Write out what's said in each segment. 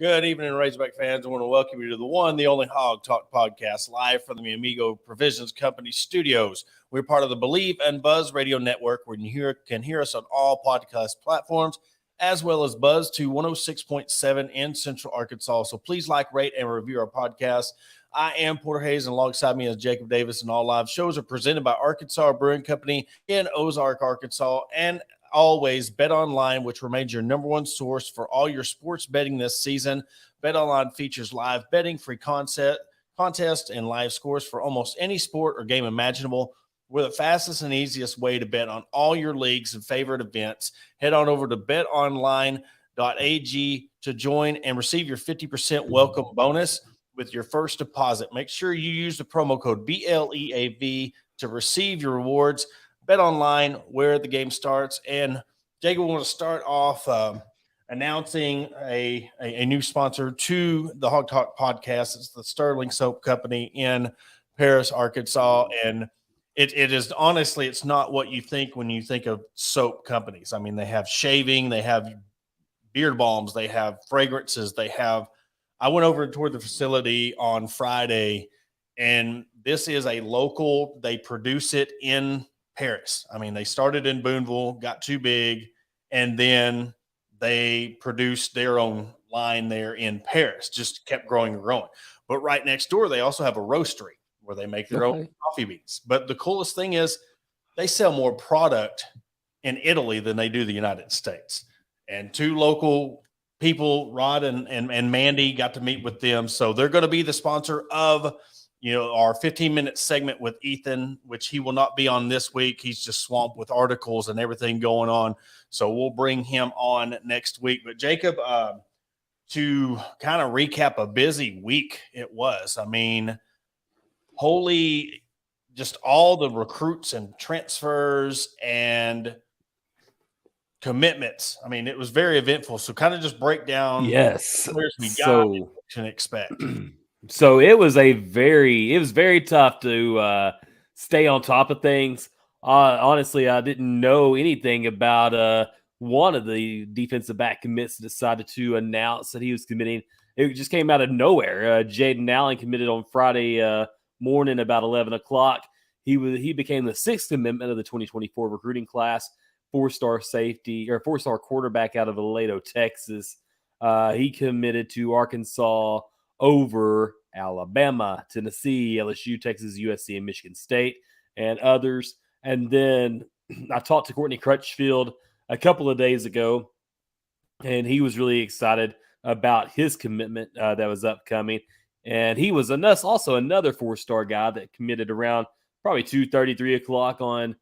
Good evening, Razorback fans. I want to welcome you to the one, the only Hawg Talk podcast, live from the Amigo Provisions Company studios. We're part of the Believe and Buzz Radio Network, where you can hear us on all podcast platforms, as well as Buzz to 106.7 in Central Arkansas. So please like, rate, and review our podcast. I am Porter Hayes, and alongside me is Jacob Davis, and all live shows are presented by Arkansas Brewing Company in Ozark, Arkansas, and always Bet Online, which remains your number one source for all your sports betting this season. Bet Online features live betting, free contests, and live scores for almost any sport or game imaginable. We're the fastest and easiest way to bet on all your leagues and favorite events. Head on over to betonline.ag to join and receive your 50% welcome bonus with your first deposit. Make sure you use the promo code BLEAV to receive your rewards. Bet Online, where the game starts. And Jacob, we want to start off announcing a new sponsor to the Hawg Talk podcast. It's the Sterling Soap Company in Paris, Arkansas. And it is honestly, it's not what you think when you think of soap companies. I mean, they have shaving, they have beard balms, they have fragrances, I went over toward the facility on Friday, and this is a local, they produce it in Paris. I mean, they started in Boonville, got too big, and then they produced their own line there in Paris, just kept growing and growing. But right next door, they also have a roastery where they make their own coffee beans. But the coolest thing is they sell more product in Italy than they do the United States. And two local people, Rod and Mandy, got to meet with them. So they're going to be the sponsor of our 15-minute segment with Ethan, which he will not be on this week. He's just swamped with articles and everything going on. So we'll bring him on next week. But Jacob, to kind of recap a busy week it was. I mean, just all the recruits and transfers and commitments. I mean, it was very eventful. So kind of just break down where we got and what to expect. So it was very tough to stay on top of things. Honestly, I didn't know anything about one of the defensive back commits decided to announce that he was committing. It just came out of nowhere. Jaden Allen committed on Friday morning about 11 o'clock. He became the sixth commitment of the 2024 recruiting class, four-star quarterback out of Aledo, Texas. He committed to Arkansas over Alabama, Tennessee, LSU, Texas, USC, and Michigan State, and others. And then I talked to Courtney Crutchfield a couple of days ago, and he was really excited about his commitment that was upcoming. And he was also another four-star guy that committed around probably 2:30, 3 o'clock on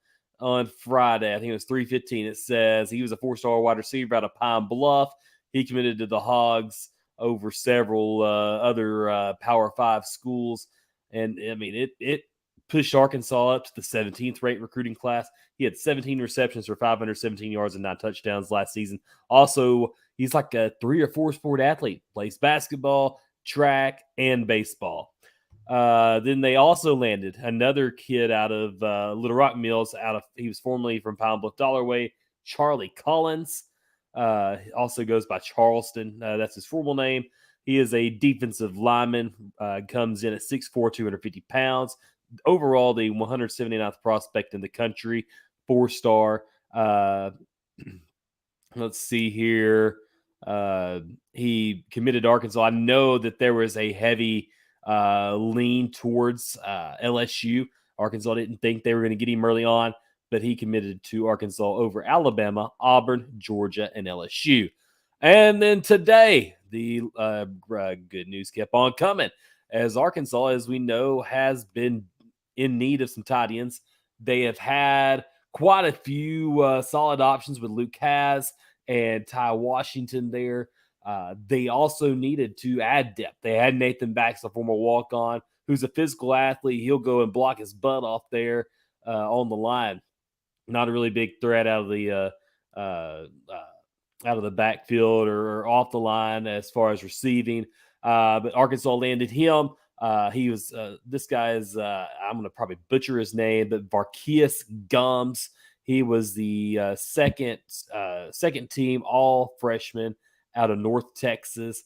Friday. I think it was 3:15. It says he was a four-star wide receiver out of Pine Bluff. He committed to the Hogs over several other Power 5 schools. And, I mean, it pushed Arkansas up to the 17th ranked recruiting class. He had 17 receptions for 517 yards and 9 touchdowns last season. Also, he's like a 3 or 4 sport athlete, plays basketball, track, and baseball. Then they also landed another kid out of Little Rock Mills. He was formerly from Pine Bluff Dollarway, Charlie Collins. Also goes by Charleston. That's his formal name. He is a defensive lineman, comes in at 6'4", 250 pounds. Overall, the 179th prospect in the country, 4-star. Let's see here. He committed to Arkansas. I know that there was a heavy lean towards LSU. Arkansas didn't think they were going to get him early on, but he committed to Arkansas over Alabama, Auburn, Georgia, and LSU. And then today, the good news kept on coming, as Arkansas, as we know, has been in need of some tight ends. They have had quite a few solid options with Luke Kaz and Ty Washington there. They also needed to add depth. They had Nathan Bax, a former walk-on, who's a physical athlete. He'll go and block his butt off there on the line. Not a really big threat out of the backfield or off the line as far as receiving. But Arkansas landed him. He was this guy is I'm going to probably butcher his name, but Varkeus Gums. He was the second team all freshman out of North Texas.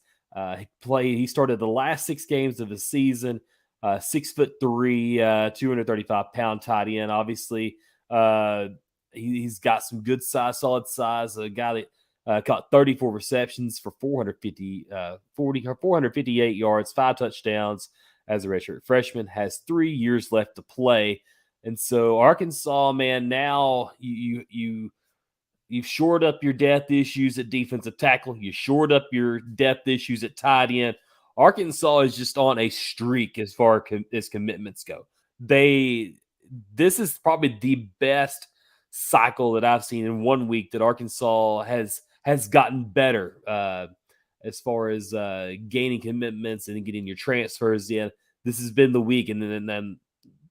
He started the last 6 games of the season. 6'3", 235-pound tight end. Obviously, he's got some good size, solid size. A guy that caught 34 receptions for 458 yards, 5 touchdowns as a redshirt freshman. Has 3 years left to play, and so Arkansas, man, now you've shored up your depth issues at defensive tackle. You shored up your depth issues at tight end. Arkansas is just on a streak as far as commitments go. This is probably the best cycle that I've seen in 1 week that Arkansas has gotten better as far as gaining commitments and getting your transfers in. This has been the week, and then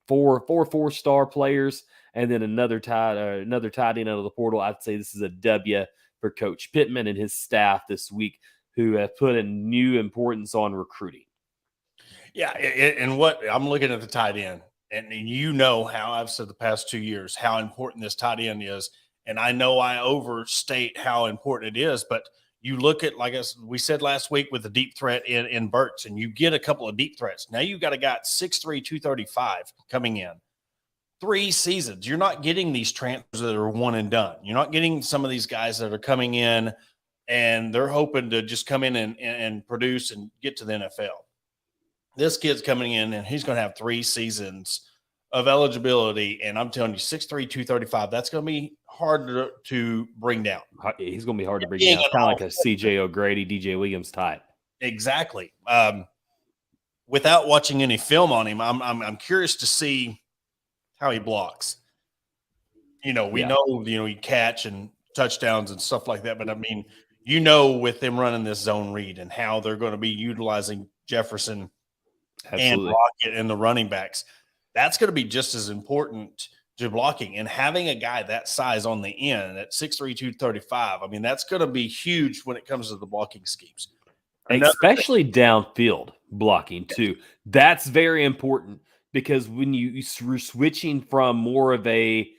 four 4-star players, and then another tight end out of the portal. I'd say this is a W for Coach Pittman and his staff this week, who have put a new importance on recruiting. Yeah, and what I'm looking at the tight end, and you know how I've said the past 2 years how important this tight end is, and I know I overstate how important it is, but you look at, like we said last week, with the deep threat in Burks, and you get a couple of deep threats. Now you've got a guy at 6'3", 235 coming in. 3 seasons. You're not getting these transfers that are one and done. You're not getting some of these guys that are coming in and they're hoping to just come in and produce and get to the NFL. This kid's coming in and he's going to have 3 seasons of eligibility. And I'm telling you, 6'3", 235, that's going to be hard to bring down. He's going to be hard to bring down. It's kind of like a C.J. O'Grady, DJ Williams type. Exactly. Without watching any film on him, I'm curious to see how he blocks. We know, he catch and touchdowns and stuff like that. But I mean, with them running this zone read and how they're going to be utilizing Jefferson and Rocket and the running backs, that's going to be just as important to blocking. And having a guy that size on the end at 6'3", 235, I mean, that's going to be huge when it comes to the blocking schemes. Especially downfield blocking too. That's very important, because when you're switching from more of a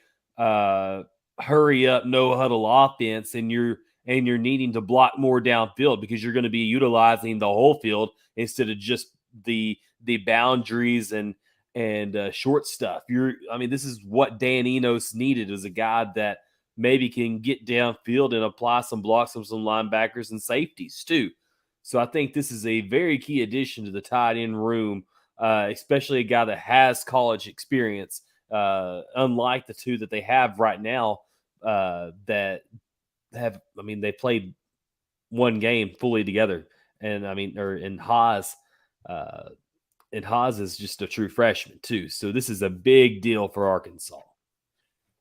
hurry up, no huddle offense, and you're needing to block more downfield, because you're going to be utilizing the whole field instead of just the boundaries and short stuff. This is what Dan Enos needed, as a guy that maybe can get downfield and apply some blocks of some linebackers and safeties too. So I think this is a very key addition to the tight end room, especially a guy that has college experience, unlike the 2 that they have right now they played 1 game fully together. And Haas is just a true freshman too. So this is a big deal for Arkansas.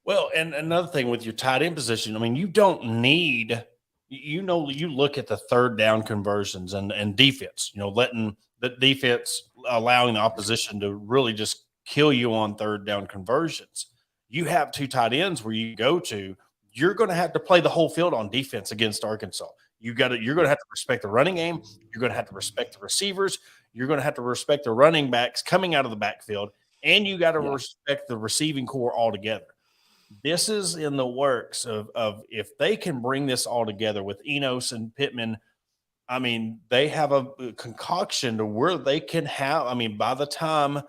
Well, and another thing with your tight end position, I mean, you don't need – you look at the third down conversions and defense, letting the defense, allowing the opposition to really just kill you on third down conversions. You have 2 tight ends where you go to, you're going to have to play the whole field on defense against Arkansas. You're going to have to respect the running game. You're going to have to respect the receivers. You're going to have to respect the running backs coming out of the backfield, and you got to respect the receiving core altogether. This is in the works of if they can bring this all together with Enos and Pittman. I mean, they have a concoction to where they can have, by the time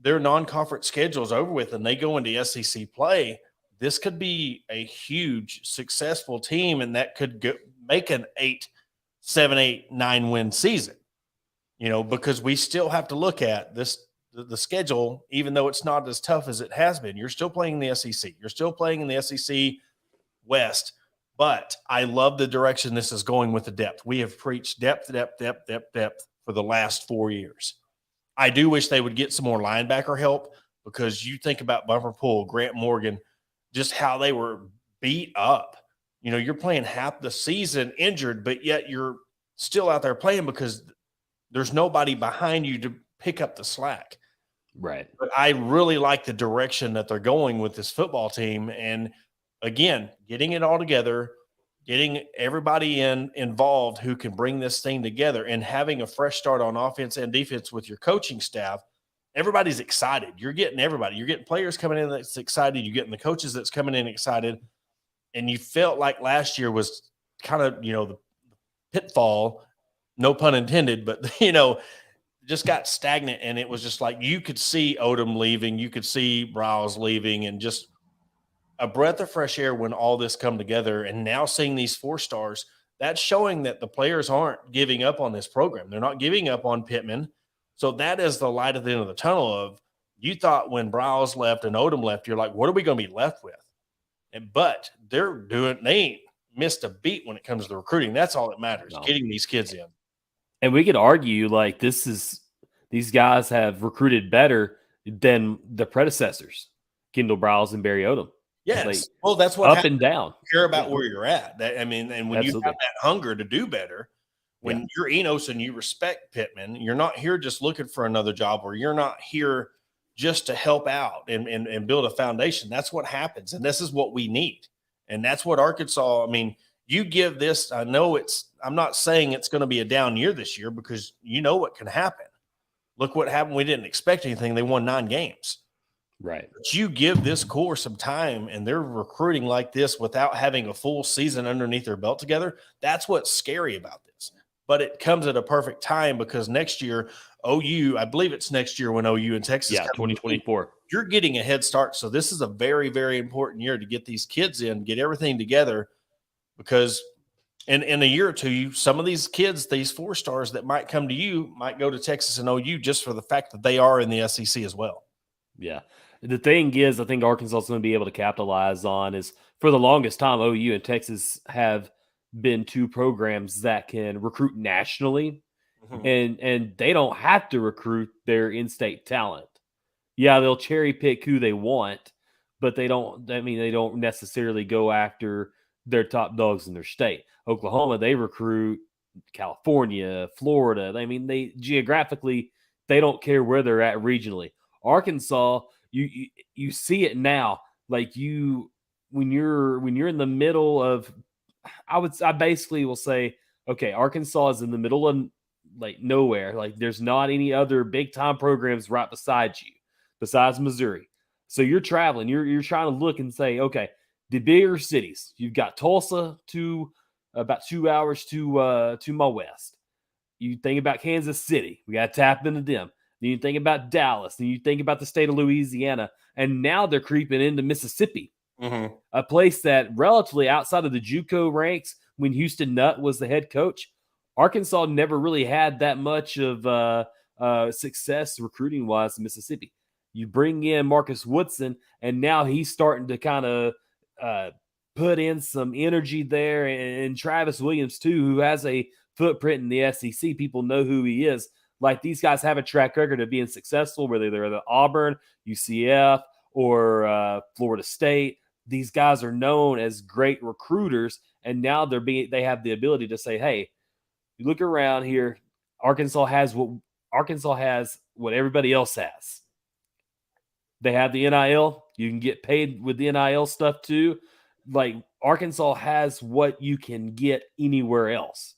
their non-conference schedule is over with and they go into SEC play, this could be a huge successful team, and that could make an 7, 8, 9 win season, because we still have to look at this the schedule, even though it's not as tough as it has been. You're still playing in the SEC. You're still playing in the SEC West. But I love the direction this is going with the depth. We have preached depth for the last 4 years. I do wish they would get some more linebacker help, because you think about Bumper Pool, Grant Morgan, just how they were beat up. You know, you're playing half the season injured, but yet you're still out there playing because there's nobody behind you to pick up the slack. Right. But I really like the direction that they're going with this football team. And again, getting it all together, getting everybody involved who can bring this thing together, and having a fresh start on offense and defense with your coaching staff. Everybody's excited. You're getting everybody. You're getting players coming in that's excited. You're getting the coaches that's coming in excited. And you felt like last year was kind of, you know, the pitfall, no pun intended, but, you know, just got stagnant. And it was just like you could see Odom leaving. You could see Browse leaving, and just a breath of fresh air when all this come together. And now seeing these 4 stars, that's showing that the players aren't giving up on this program. They're not giving up on Pittman. So that is the light at the end of the tunnel. Of, you thought when Browse left and Odom left, you're like, what are we going to be left with? But they ain't missed a beat when it comes to the recruiting. That's all that matters, getting these kids in. And we could argue like these guys have recruited better than the predecessors, Kendall Browse and Barry Odom. Yes. Like, well, that's what up happens. and down. Care about where you're at. And when you have that hunger to do better, when you're Enos and you respect Pittman, you're not here just looking for another job, or you're not here just to help out and build a foundation. That's what happens. And this is what we need. And that's what Arkansas, I mean, you give this, I'm not saying it's going to be a down year this year, because you know what can happen. Look what happened. We didn't expect anything. They won 9 games. Right. But you give this core some time, and they're recruiting like this without having a full season underneath their belt together. That's what's scary about this. But it comes at a perfect time, because next year, OU, I believe it's next year when OU and Texas. Yeah, 2024. You're getting a head start. So this is a very, very important year to get these kids in, get everything together, because in a year or two, some of these kids, these 4 stars that might come to you, might go to Texas and OU just for the fact that they are in the SEC as well. Yeah. The thing is, I think Arkansas is going to be able to capitalize on is, for the longest time, OU and Texas have been 2 programs that can recruit nationally, and they don't have to recruit their in-state talent. Yeah, they'll cherry pick who they want, but they don't necessarily go after their top dogs in their state. Oklahoma, they recruit California, Florida. I mean, they geographically, they don't care where they're at regionally. Arkansas, you see it now. Like when you're in the middle of, I basically will say, okay, Arkansas is in the middle of like nowhere. Like there's not any other big time programs right beside you, besides Missouri. So you're traveling, you're trying to look and say, okay, the bigger cities, you've got Tulsa to about 2 hours to my west. You think about Kansas City, we got to tap into them. Then you think about Dallas, then you think about the state of Louisiana, and now they're creeping into Mississippi, a place that relatively outside of the JUCO ranks. When Houston Nutt was the head coach, Arkansas never really had that much of success recruiting wise in Mississippi. You bring in Marcus Woodson, and now he's starting to kind of put in some energy there, and Travis Williams too, who has a footprint in the SEC. People know who he is. Like, these guys have a track record of being successful, whether they're the Auburn, UCF, or Florida State. These guys are known as great recruiters, and now they have the ability to say, hey, you look around here, Arkansas has what everybody else has. They have the NIL. You can get paid with the NIL stuff too. Like, Arkansas has what you can get anywhere else,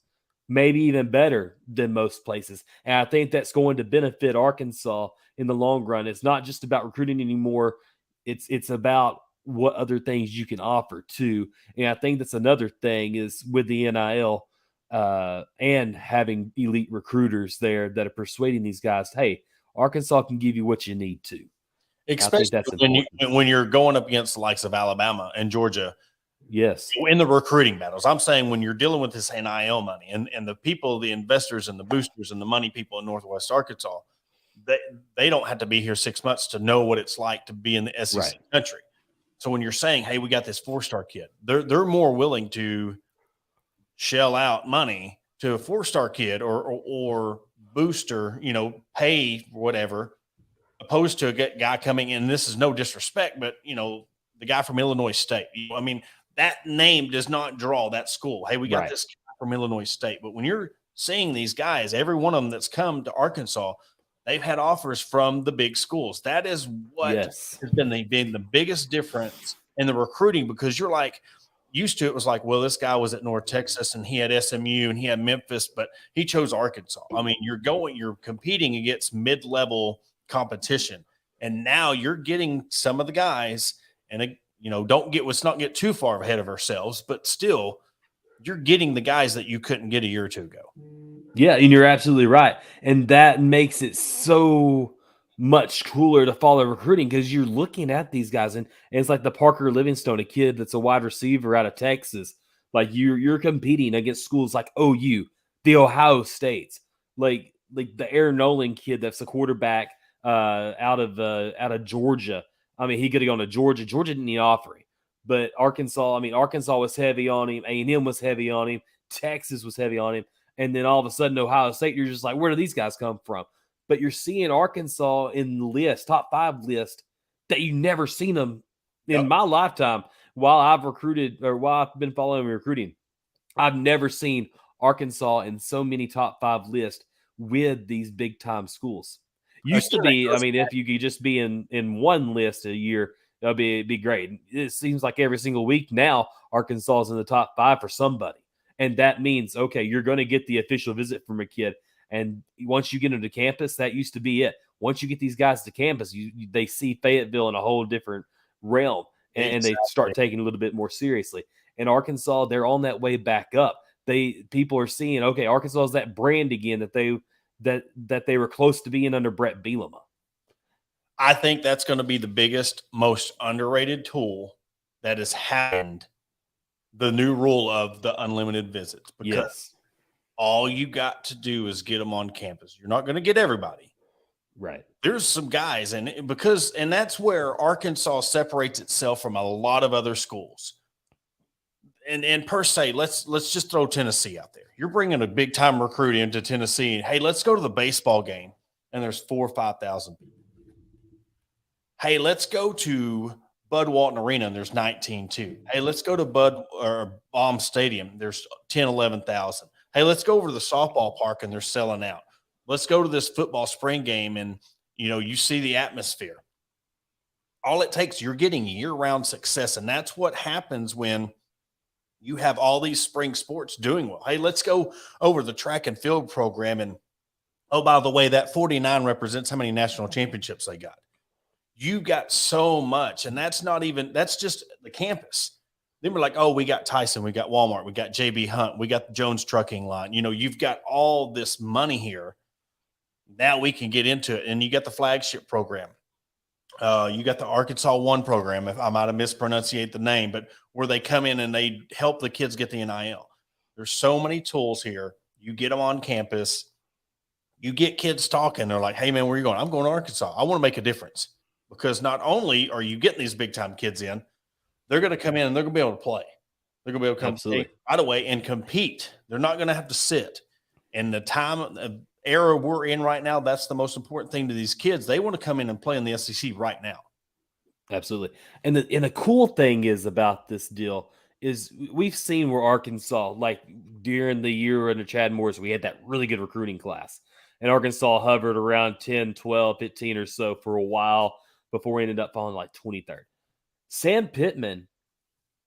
maybe even better than most places. And I think that's going to benefit Arkansas in the long run. It's not just about recruiting anymore. It's about what other things you can offer too. And I think that's another thing is with the NIL and having elite recruiters there that are persuading these guys, hey, Arkansas can give you what you need to. Especially when you're going up against the likes of Alabama and Georgia. Yes. In the recruiting battles. I'm saying when you're dealing with this NIL money and the people, the investors and the boosters and the money people in Northwest Arkansas, they don't have to be here 6 months to know what it's like to be in the SEC country. So when you're saying, hey, we got this 4-star kid, they're more willing to shell out money to a 4-star kid or booster, pay whatever, opposed to a guy coming in. This is no disrespect, but the guy from Illinois State. I mean, that name does not draw that school. Hey, we got this guy from Illinois State. But when you're seeing these guys, every one of them that's come to Arkansas, they've had offers from the big schools. That is what has been the biggest difference in the recruiting, because you're like, used to, it was like, well, this guy was at North Texas and he had SMU and he had Memphis, but he chose Arkansas. I mean, you're competing against mid-level competition, and now you're getting some of the guys, and let's not get too far ahead of ourselves, but still, you're getting the guys that you couldn't get a year or two ago. Yeah, and you're absolutely right, and that makes it so much cooler to follow recruiting, because you're looking at these guys, and it's like the Parker Livingstone, a kid that's a wide receiver out of Texas. Like you're competing against schools like OU, the Ohio States, like the Aaron Nolan kid that's a quarterback out of Georgia. I mean, he could have gone to Georgia. Georgia didn't even offer him, but Arkansas was heavy on him. A&M was heavy on him. Texas was heavy on him, and then all of a sudden Ohio State, you're just like, where do these guys come from? But you're seeing Arkansas in the list, top 5 list, that you never seen them in my lifetime. While I've been following recruiting, I've never seen Arkansas in so many top 5 lists with these big time schools. Used to be, I mean, if you could just be in one list a year, that'd be great. It seems like every single week now, Arkansas is in the top 5 for somebody. And that means, okay, you're going to get the official visit from a kid. And once you get into campus, that used to be it. Once you get these guys to campus, they see Fayetteville in a whole different realm, and they start taking it a little bit more seriously. In Arkansas, they're on that way back up. People are seeing, okay, Arkansas is that brand again that they were close to being under Brett Bielema. I think that's going to be the biggest, most underrated tool that has happened. The new rule of the unlimited visits, because all you got to do is get them on campus. You're not going to get everybody. Right. There's some guys, and that's where Arkansas separates itself from a lot of other schools. And per se, let's just throw Tennessee out there. You're bringing a big time recruit into Tennessee, and hey, let's go to the baseball game, and there's 4,000 or 5,000 people. Hey, let's go to Bud Walton Arena, and there's 19,200. Hey, let's go to Baum Stadium. There's 10,000, 11,000. Hey, let's go over to the softball park, and they're selling out. Let's go to this football spring game, and you see the atmosphere. All it takes, you're getting year-round success, and that's what happens when you have all these spring sports doing well. Hey, let's go over the track and field program, and oh, by the way, that 49 represents how many national championships they got. You got so much, and that's just the campus. Then we're like, oh, we got Tyson, we got Walmart, we got JB Hunt, we got the Jones trucking line. You've got all this money here. Now we can get into it. And you got the flagship program. You got the Arkansas One program, if I might have mispronunciated the name, but where they come in and they help the kids get the NIL. There's so many tools here. You get them on campus. You get kids talking. They're like, hey, man, where are you going? I'm going to Arkansas. I want to make a difference. Because not only are you getting these big-time kids in, they're going to come in and they're going to be able to play. They're going to be able to come right away and compete. They're not going to have to sit. And the era we're in right now, that's the most important thing to these kids. They want to come in and play in the SEC right now. Absolutely. And the cool thing is about this deal is we've seen where Arkansas, like during the year under Chad Morris, we had that really good recruiting class. And Arkansas hovered around 10, 12, 15 or so for a while before we ended up falling like 23rd. Sam Pittman,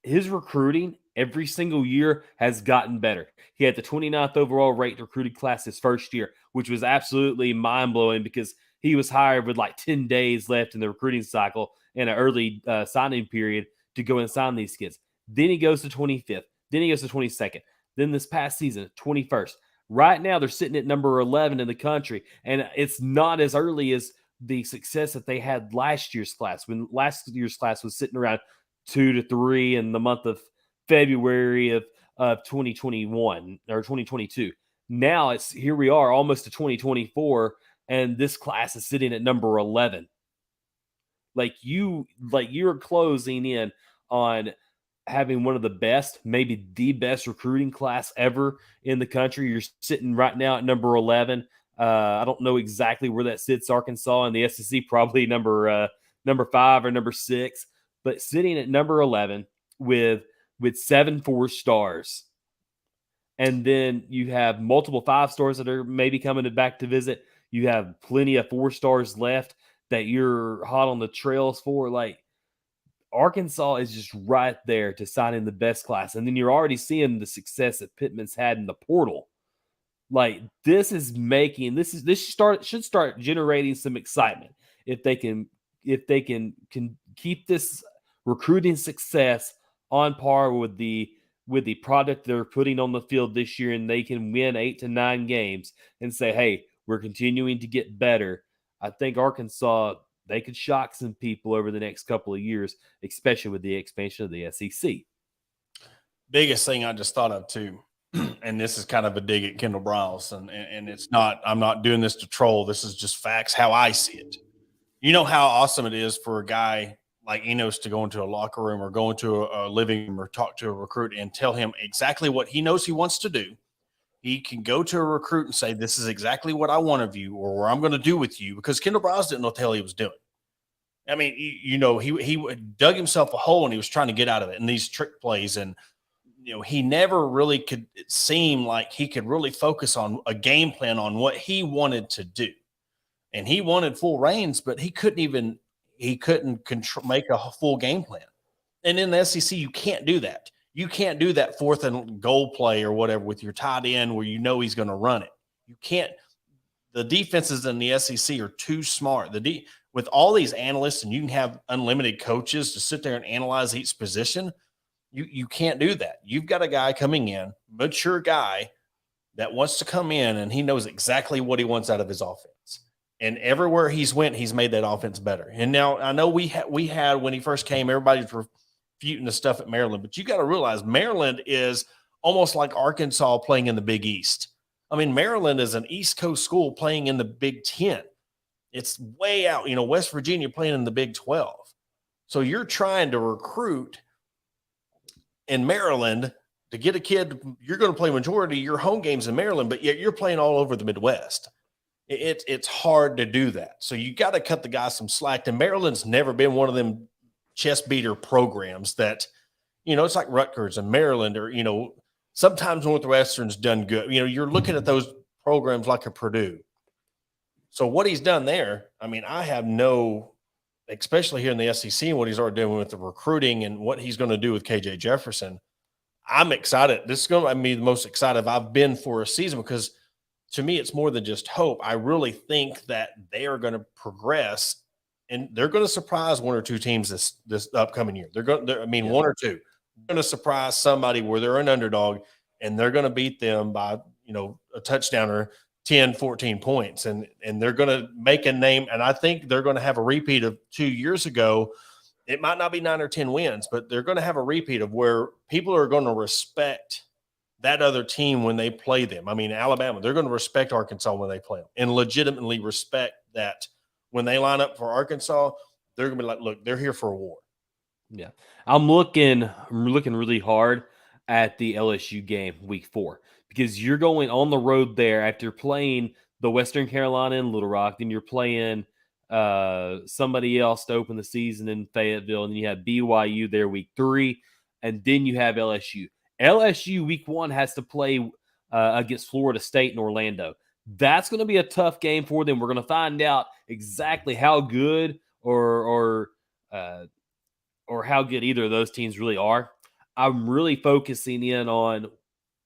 his recruiting every single year has gotten better. He had the 29th overall ranked recruited class his first year, which was absolutely mind-blowing because he was hired with like 10 days left in the recruiting cycle and an early signing period to go and sign these kids. Then he goes to 25th. Then he goes to 22nd. Then this past season, 21st. Right now, they're sitting at number 11 in the country, and it's not as early as the success that they had last year's class, when last year's class was sitting around 2 to 3 in the month of February of 2021 or 2022. Now here we are almost to 2024, and this class is sitting at number 11. You're closing in on having one of the best, maybe the best recruiting class ever in the country. You're sitting right now at number 11. I don't know exactly where that sits Arkansas in the SEC, probably number 5 or number 6, but sitting at number 11 with 7 4-stars. And then you have multiple 5-stars that are maybe coming back to visit. You have plenty of 4-stars left that you're hot on the trails for. Like, Arkansas is just right there to sign in the best class. And then you're already seeing the success that Pittman's had in the portal. Like, this should start generating some excitement if they can keep this recruiting success on par with the product they're putting on the field this year, and they can win 8 to 9 games and say, hey, we're continuing to get better. I think Arkansas, they could shock some people over the next couple of years, especially with the expansion of the SEC. Biggest thing I just thought of too, and this is kind of a dig at Kendall Briles, and it's not, I'm not doing this to troll. This is just facts, how I see it. You know how awesome it is for a guy like Enos to go into a locker room or go into a living room or talk to a recruit and tell him exactly what he knows he wants to do. He can go to a recruit and say, this is exactly what I want of you, or what I'm going to do with you, because Kendall Briles didn't know what the hell he was doing. I mean, he dug himself a hole and he was trying to get out of it, and these trick plays, and he never really could seem like he could really focus on a game plan on what he wanted to do. And he wanted full reins, but he couldn't make a full game plan. And in the SEC, you can't do that. You can't do that 4th and goal play or whatever with your tight end where he's going to run it. You can't. The defenses in the SEC are too smart. With all these analysts, and you can have unlimited coaches to sit there and analyze each position, you can't do that. You've got a guy coming in, mature guy that wants to come in, and he knows exactly what he wants out of his offense. And everywhere he's went, he's made that offense better. And now I know we had when he first came, everybody's refuting the stuff at Maryland, but you got to realize Maryland is almost like Arkansas playing in the Big East. I mean, Maryland is an East Coast school playing in the Big 10. It's way out, West Virginia playing in the Big 12. So you're trying to recruit in Maryland to get a kid. You're going to play majority of your home games in Maryland, but yet you're playing all over the Midwest. It's hard to do that. So you got to cut the guy some slack. And Maryland's never been one of them chest beater programs that, it's like Rutgers and Maryland, or, sometimes Northwestern's done good. You're looking at those programs like a Purdue. So what he's done there, I mean, I have especially here in the SEC, and what he's already doing with the recruiting and what he's going to do with KJ Jefferson. I'm excited. This is going to be the most excited I've been for a season, because to me, it's more than just hope. I really think that they are going to progress, and they're going to surprise 1 or 2 teams this upcoming year. One or two. They're going to surprise somebody where they're an underdog, and they're going to beat them by, a touchdown or 10, 14 points, and they're going to make a name. And I think they're going to have a repeat of 2 years ago. It might not be 9 or 10 wins, but they're going to have a repeat of where people are going to respect that other team when they play them. I mean, Alabama, they're going to respect Arkansas when they play them, and legitimately respect that when they line up for Arkansas, they're going to be like, look, they're here for a war. Yeah. I'm looking really hard at the LSU game week 4, because you're going on the road there after playing the Western Carolina and Little Rock, then you're playing somebody else to open the season in Fayetteville, and then you have BYU there week 3, and then you have LSU. LSU week 1 has to play against Florida State in Orlando. That's going to be a tough game for them. We're going to find out exactly how good or how good either of those teams really are. I'm really focusing in on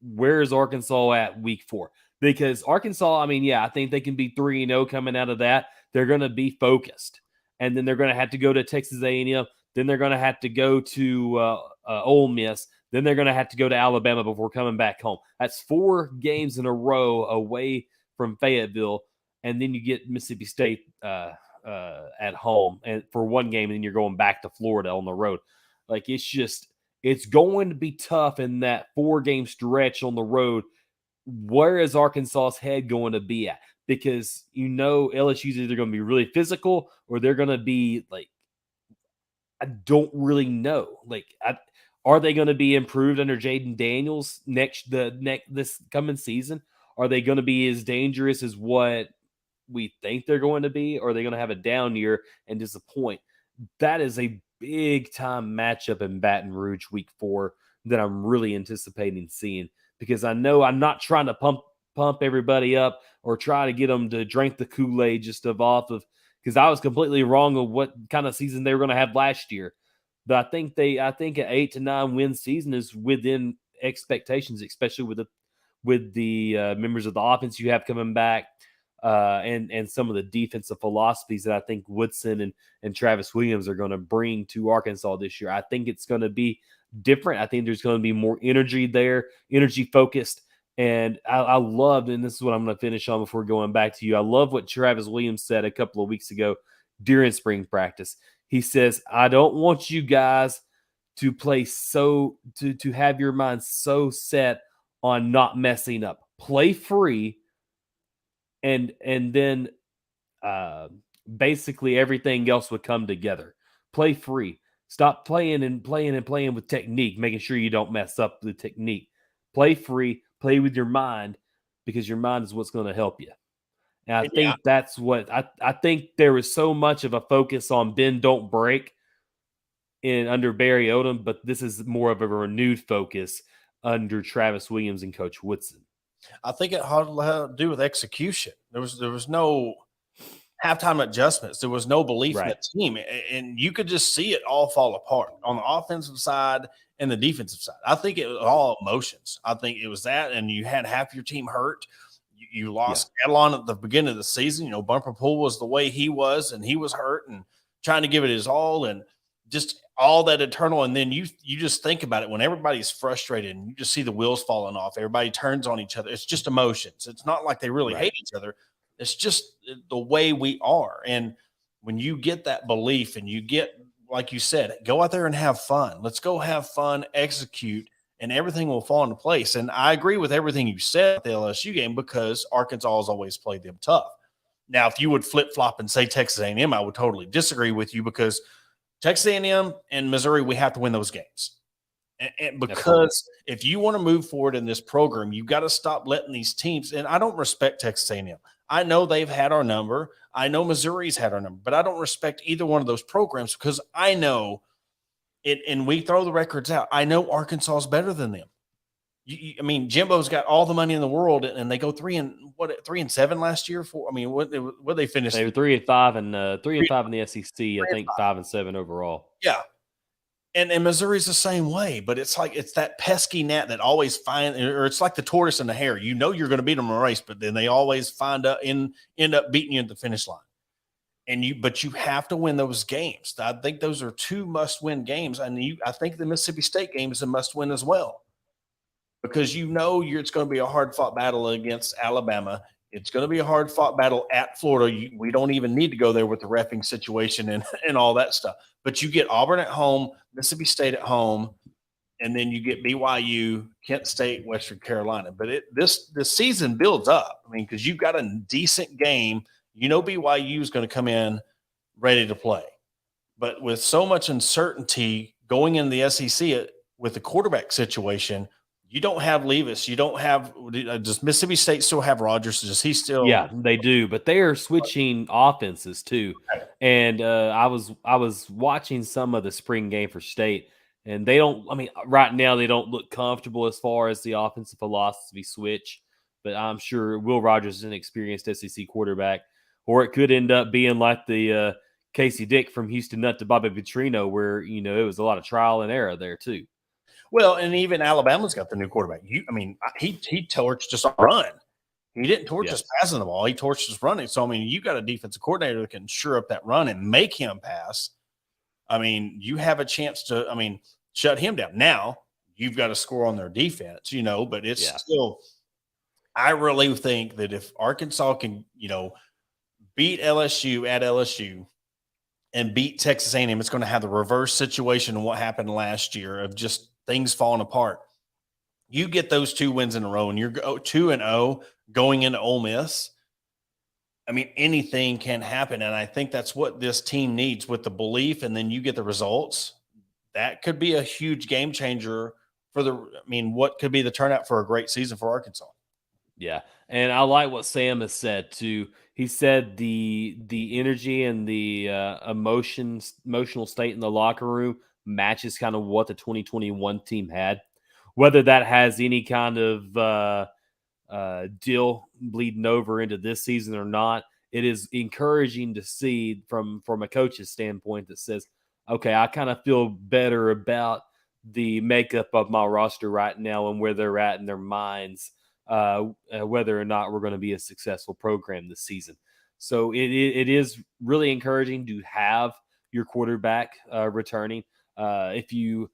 where is Arkansas at week 4, because Arkansas, I think they can be 3-0 coming out of that. They're going to be focused, and then they're going to have to go to Texas A&M. Then they're going to have to go to Ole Miss. Then they're going to have to go to Alabama before coming back home. That's 4 games in a row away from Fayetteville, and then you get Mississippi State at home and for 1 game, and then you're going back to Florida on the road. Like, it's going to be tough in that 4-game stretch on the road. Where is Arkansas's head going to be at? because LSU's either going to be really physical or they're going to be like, I don't really know. Are they going to be improved under Jaden Daniels this coming season? Are they going to be as dangerous as what we think they're going to be? Or are they going to have a down year and disappoint? That is a big time matchup in Baton Rouge week 4 that I'm really anticipating seeing, because I know I'm not trying to pump everybody up or try to get them to drink the Kool-Aid just off of, because I was completely wrong of what kind of season they were going to have last year. But I think an 8 to 9 win season is within expectations, especially with the members of the offense you have coming back, and some of the defensive philosophies that I think Woodson and Travis Williams are going to bring to Arkansas this year. I think it's going to be different. I think there's going to be more energy there, energy focused. And I loved, and this is what I'm going to finish on before going back to you. I love what Travis Williams said a couple of weeks ago during spring practice. He says, I don't want you guys to play to have your mind so set on not messing up. Play free, and then basically everything else would come together. Play free. Stop playing with technique, making sure you don't mess up the technique. Play free. Play with your mind, because your mind is what's going to help you. And I think that's what I think there was so much of a focus on bend, don't break under Barry Odom, but this is more of a renewed focus under Travis Williams and Coach Woodson. I think it had to do with execution. There was no halftime adjustments. There was no belief in the team, and you could just see it all fall apart on the offensive side and the defensive side. I think it was all emotions. I think it was that, and you had half your team hurt. You lost Catalan at the beginning of the season. Bumper Pool was the way he was, and he was hurt and trying to give it his all, and just all that internal. And then you just think about it when everybody's frustrated and you just see the wheels falling off. Everybody turns on each other. It's just emotions. It's not like they really hate each other. It's just the way we are. And when you get that belief and you get, like you said, go out there and have fun. Let's go have fun, execute, and everything will fall into place. And I agree with everything you said at the LSU game, because Arkansas has always played them tough. Now, if you would flip-flop and say Texas A&M, I would totally disagree with you, because Texas A&M and Missouri, we have to win those games. And because if you want to move forward in this program, you've got to stop letting these teams – and I don't respect Texas A&M. I know they've had our number. I know Missouri's had our number. But I don't respect either one of those programs, because I know it, and we throw the records out. I know Arkansas is better than them. I mean, Jimbo's got all the money in the world, and they go 3-7 last year. What they finished? They were 3-5 and 3-5 in the SEC. I think 5-7 overall. Yeah, and Missouri's the same way. But it's like it's that pesky gnat that always or it's like the tortoise and the hare. You're going to beat them in a race, but then they always end up beating you at the finish line. But you have to win those games. I think those are 2 must-win games, and I think the Mississippi State game is a must-win as well. Because it's going to be a hard-fought battle against Alabama. It's going to be a hard-fought battle at Florida. We don't even need to go there with the reffing situation and all that stuff. But you get Auburn at home, Mississippi State at home, and then you get BYU, Kent State, Western Carolina. But this season builds up. I mean, because you've got a decent game. BYU is going to come in ready to play. But with so much uncertainty going in the SEC with the quarterback situation – you don't have Levis. You don't have does Mississippi State still have Rogers? Does he still? Yeah, they do, but they are switching offenses too. And I was watching some of the spring game for State, and they don't. I mean, right now they don't look comfortable as far as the offensive philosophy switch. But I'm sure Will Rogers is an experienced SEC quarterback, or it could end up being like the Casey Dick from Houston Nutt to Bobby Petrino, where it was a lot of trial and error there too. Well, and even Alabama's got the new quarterback. He torched us on run. He didn't torch us passing the ball. He torched us running. So, you got a defensive coordinator that can shore up that run and make him pass. You have a chance to, shut him down. Now, you've got to score on their defense, but it's still – I really think that if Arkansas can, beat LSU at LSU and beat Texas A&M, it's going to have the reverse situation of what happened last year of just – things falling apart. You get those 2 wins in a row, and you're 2-0 going into Ole Miss. I mean, anything can happen. And I think that's what this team needs with the belief, and then you get the results. That could be a huge game changer what could be the turnout for a great season for Arkansas. Yeah, and I like what Sam has said too. He said the energy and the emotional state in the locker room matches kind of what the 2021 team had. Whether that has any kind of deal bleeding over into this season or not, it is encouraging to see from a coach's standpoint that says, okay, I kind of feel better about the makeup of my roster right now and where they're at in their minds, whether or not we're going to be a successful program this season. So it is really encouraging to have your quarterback returning. If you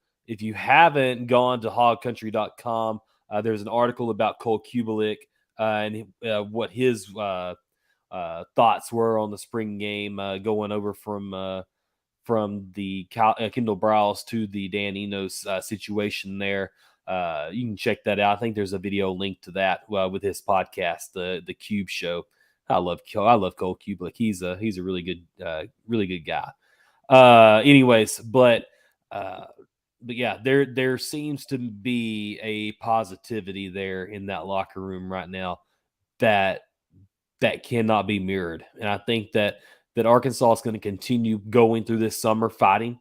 haven't gone to hogcountry.com, there's an article about Cole Kubelik and what his thoughts were on the spring game, going over from the Kendall Browse to the Dan Enos situation there. You can check that out. I think there's a video link to that with his podcast, the Cube Show. I love Cole Kubelik. He's a really good guy. Anyways, but yeah, there seems to be a positivity there in that locker room right now that cannot be mirrored. And I think that Arkansas is going to continue going through this summer fighting,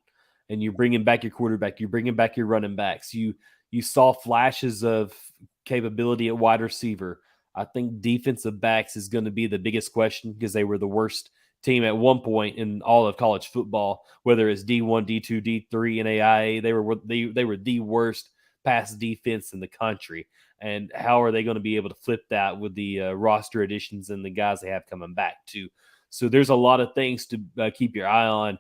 and you're bringing back your quarterback, you're bringing back your running backs. You saw flashes of capability at wide receiver. I think defensive backs is going to be the biggest question because they were the worst team at one point in all of college football, whether it's D1, D2, D3, and AIA. They were the worst pass defense in the country. And how are they going to be able to flip that with the roster additions and the guys they have coming back too? So there's a lot of things to keep your eye on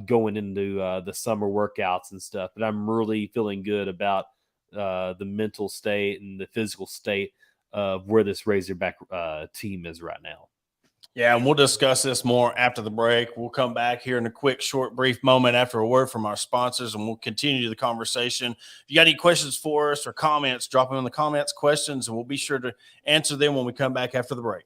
going into the summer workouts and stuff. But I'm really feeling good about the mental state and the physical state of where this Razorback team is right now. Yeah, and we'll discuss this more after the break. We'll come back here in a quick, short, brief moment after a word from our sponsors, and we'll continue the conversation. If you got any questions for us or comments, drop them in the comments, questions, and we'll be sure to answer them when we come back after the break.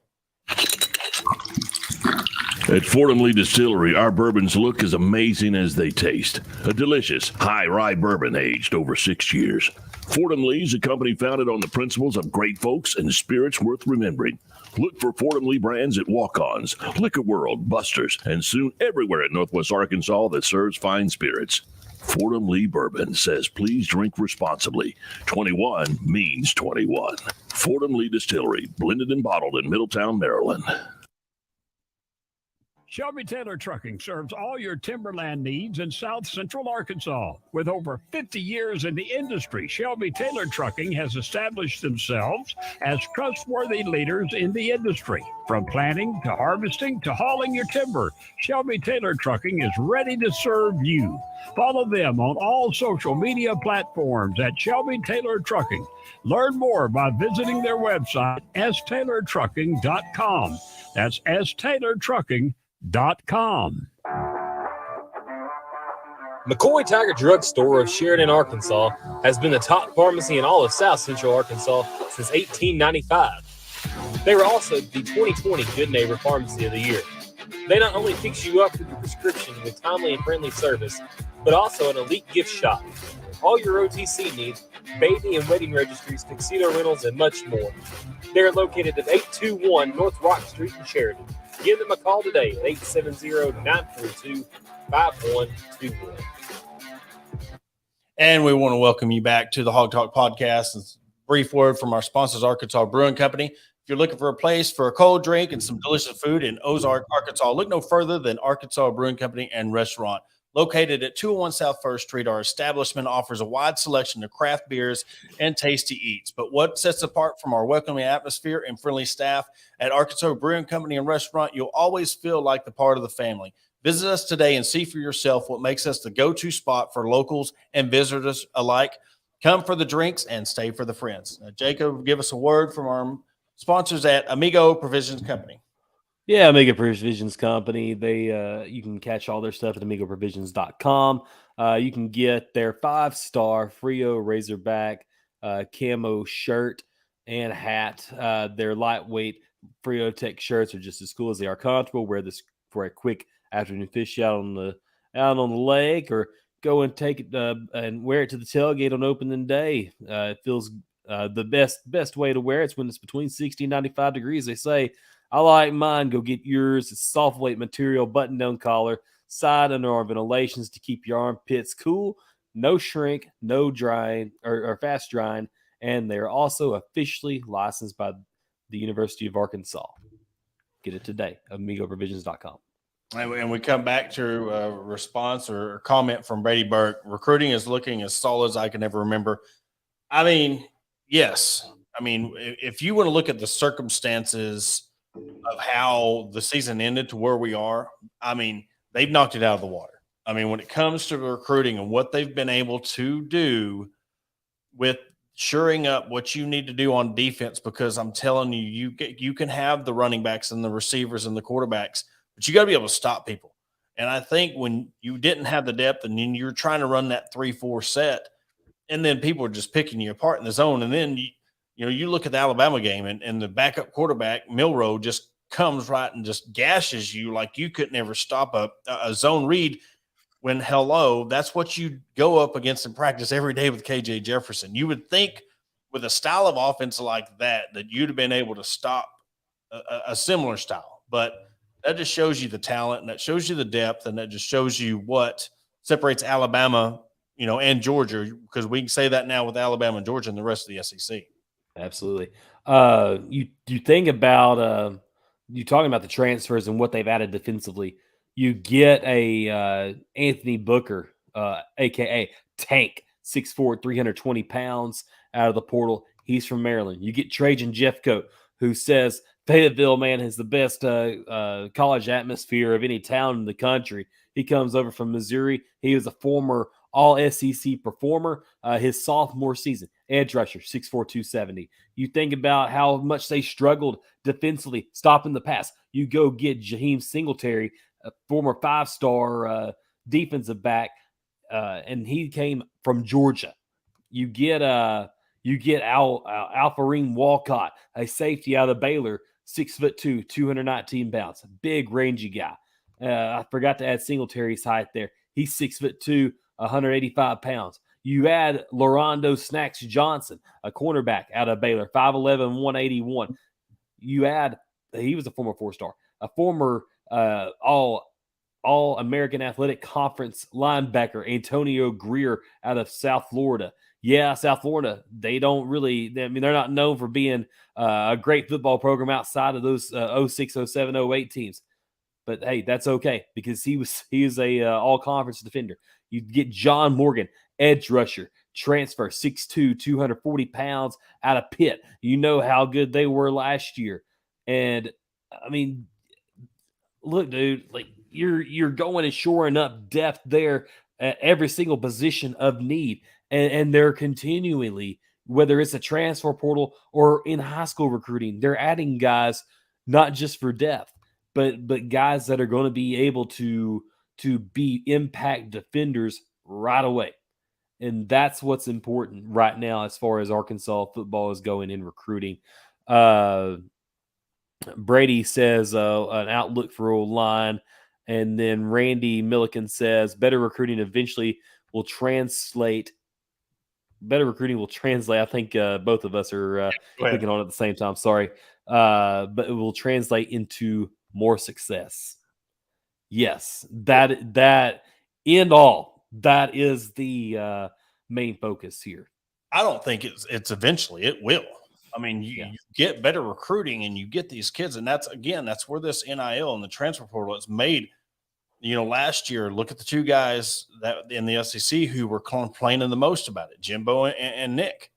At Fordham Lee Distillery, our bourbons look as amazing as they taste. A delicious, high rye bourbon aged over 6 years. Fordham Lee is a company founded on the principles of great folks and spirits worth remembering. Look for Fordham Lee brands at Walk-Ons, Liquor World, Buster's, and soon everywhere in Northwest Arkansas that serves fine spirits. Fordham Lee Bourbon says please drink responsibly. 21 means 21. Fordham Lee Distillery, blended and bottled in Middletown, Maryland. Shelby Taylor Trucking serves all your timberland needs in South Central Arkansas. With over 50 years in the industry, Shelby Taylor Trucking has established themselves as trustworthy leaders in the industry. From planting to harvesting to hauling your timber, Shelby Taylor Trucking is ready to serve you. Follow them on all social media platforms at Shelby Taylor Trucking. Learn more by visiting their website, staylortrucking.com. That's staylortrucking.com. McCoy Tiger Drug Store of Sheridan, Arkansas has been the top pharmacy in all of South Central Arkansas since 1895. They were also the 2020 Good Neighbor Pharmacy of the Year. They not only fix you up with your prescription with timely and friendly service, but also an elite gift shop. All your OTC needs, baby and wedding registries, tuxedo rentals, and much more. They are located at 821 North Rock Street in Sheridan. Give them a call today at 870-942-5121. And we want to welcome you back to the Hog Talk podcast. It's a brief word from our sponsors, Arkansas Brewing Company. If you're looking for a place for a cold drink and some delicious food in Ozark, Arkansas, look no further than Arkansas Brewing Company and Restaurant. Located at 201 South 1st Street, our establishment offers a wide selection of craft beers and tasty eats. But what sets apart from our welcoming atmosphere and friendly staff at Arkansas Brewing Company and Restaurant, you'll always feel like the part of the family. Visit us today and see for yourself what makes us the go-to spot for locals and visitors alike. Come for the drinks and stay for the friends. Now, Jacob, give us a word from our sponsors at Amigo Provisions Company. Yeah, Amigo Provisions Company. They you can catch all their stuff at amigoprovisions.com. You can get their 5-star Frio Razorback camo shirt and hat, their lightweight Frio Tech shirts are just as cool as they are comfortable. Wear this for a quick afternoon fish out on the lake, or go and take it and wear it to the tailgate on opening day. It feels the best way to wear it's when it's between 60 and 95 degrees. They say, I like mine. Go get yours. It's soft weight material, button down collar, side and arm ventilations to keep your armpits cool. No shrink, no drying or fast drying, and they're also officially licensed by the University of Arkansas. Get it today, amigoprovisions.com. And we come back to a response or comment from Brady Burke. Recruiting is looking as solid as I can ever remember. I mean, yes. I mean, if you want to look at the circumstances of how the season ended to where we are, I mean, they've knocked it out of the water. I mean, when it comes to recruiting and what they've been able to do with shoring up what you need to do on defense, because I'm telling you, you can have the running backs and the receivers and the quarterbacks, but you got to be able to stop people. And I think when you didn't have the depth and then you're trying to run that 3-4 set, and then people are just picking you apart in the zone, and then you look at the Alabama game and the backup quarterback Milroe just comes right and just gashes you like you couldn't ever stop a zone read. When that's what you go up against in practice every day with KJ Jefferson. You would think with a style of offense like that you'd have been able to stop a similar style. But that just shows you the talent, and that shows you the depth, and that just shows you what separates Alabama, and Georgia, because we can say that now with Alabama and Georgia and the rest of the SEC. Absolutely. You think about you talking about the transfers and what they've added defensively. You get a Anthony Booker, aka Tank, 6'4", 320 pounds out of the portal. He's from Maryland. You get Trajan Jeffcoat, who says Fayetteville, man, has the best college atmosphere of any town in the country. He comes over from Missouri. He was a former All-SEC performer his sophomore season. Edge rusher, 6'4", 270. You think about how much they struggled defensively, stopping the pass. You go get Jaheim Singletary, a former 5-star defensive back, and he came from Georgia. You get Alfareem Walcott, a safety out of Baylor, 6'2", 219 pounds, big rangy guy. I forgot to add Singletary's height there. He's 6'2", 185 pounds. You add Lorondo Snacks Johnson, a cornerback out of Baylor, 5'11", 181. You add, he was a former 4-star, a former All-American Athletic Conference linebacker, Antonio Greer out of South Florida. Yeah, South Florida, they're not known for being a great football program outside of those 06, 07, 08 teams. But hey, that's okay, because he is a all-conference defender. You get John Morgan, edge rusher, transfer, 6'2", 240 pounds out of Pitt. You know how good they were last year. And, I mean, look, dude, like you're going and shoring up depth there at every single position of need. And they're continually, whether it's a transfer portal or in high school recruiting, they're adding guys not just for depth, but guys that are going to be able to be impact defenders right away. And that's what's important right now as far as Arkansas football is going in recruiting. Brady says an outlook for O-line. And then Randy Milliken says better recruiting eventually will translate. Better recruiting will translate. I think both of us are clicking on it at the same time. Sorry. But it will translate into more success. Yes, that end all. That is the main focus here. I don't think it's eventually. It will. I mean, you get better recruiting and you get these kids, and that's where this NIL and the transfer portal is made. Last year, look at the two guys that in the SEC who were complaining the most about it, Jimbo and Nick,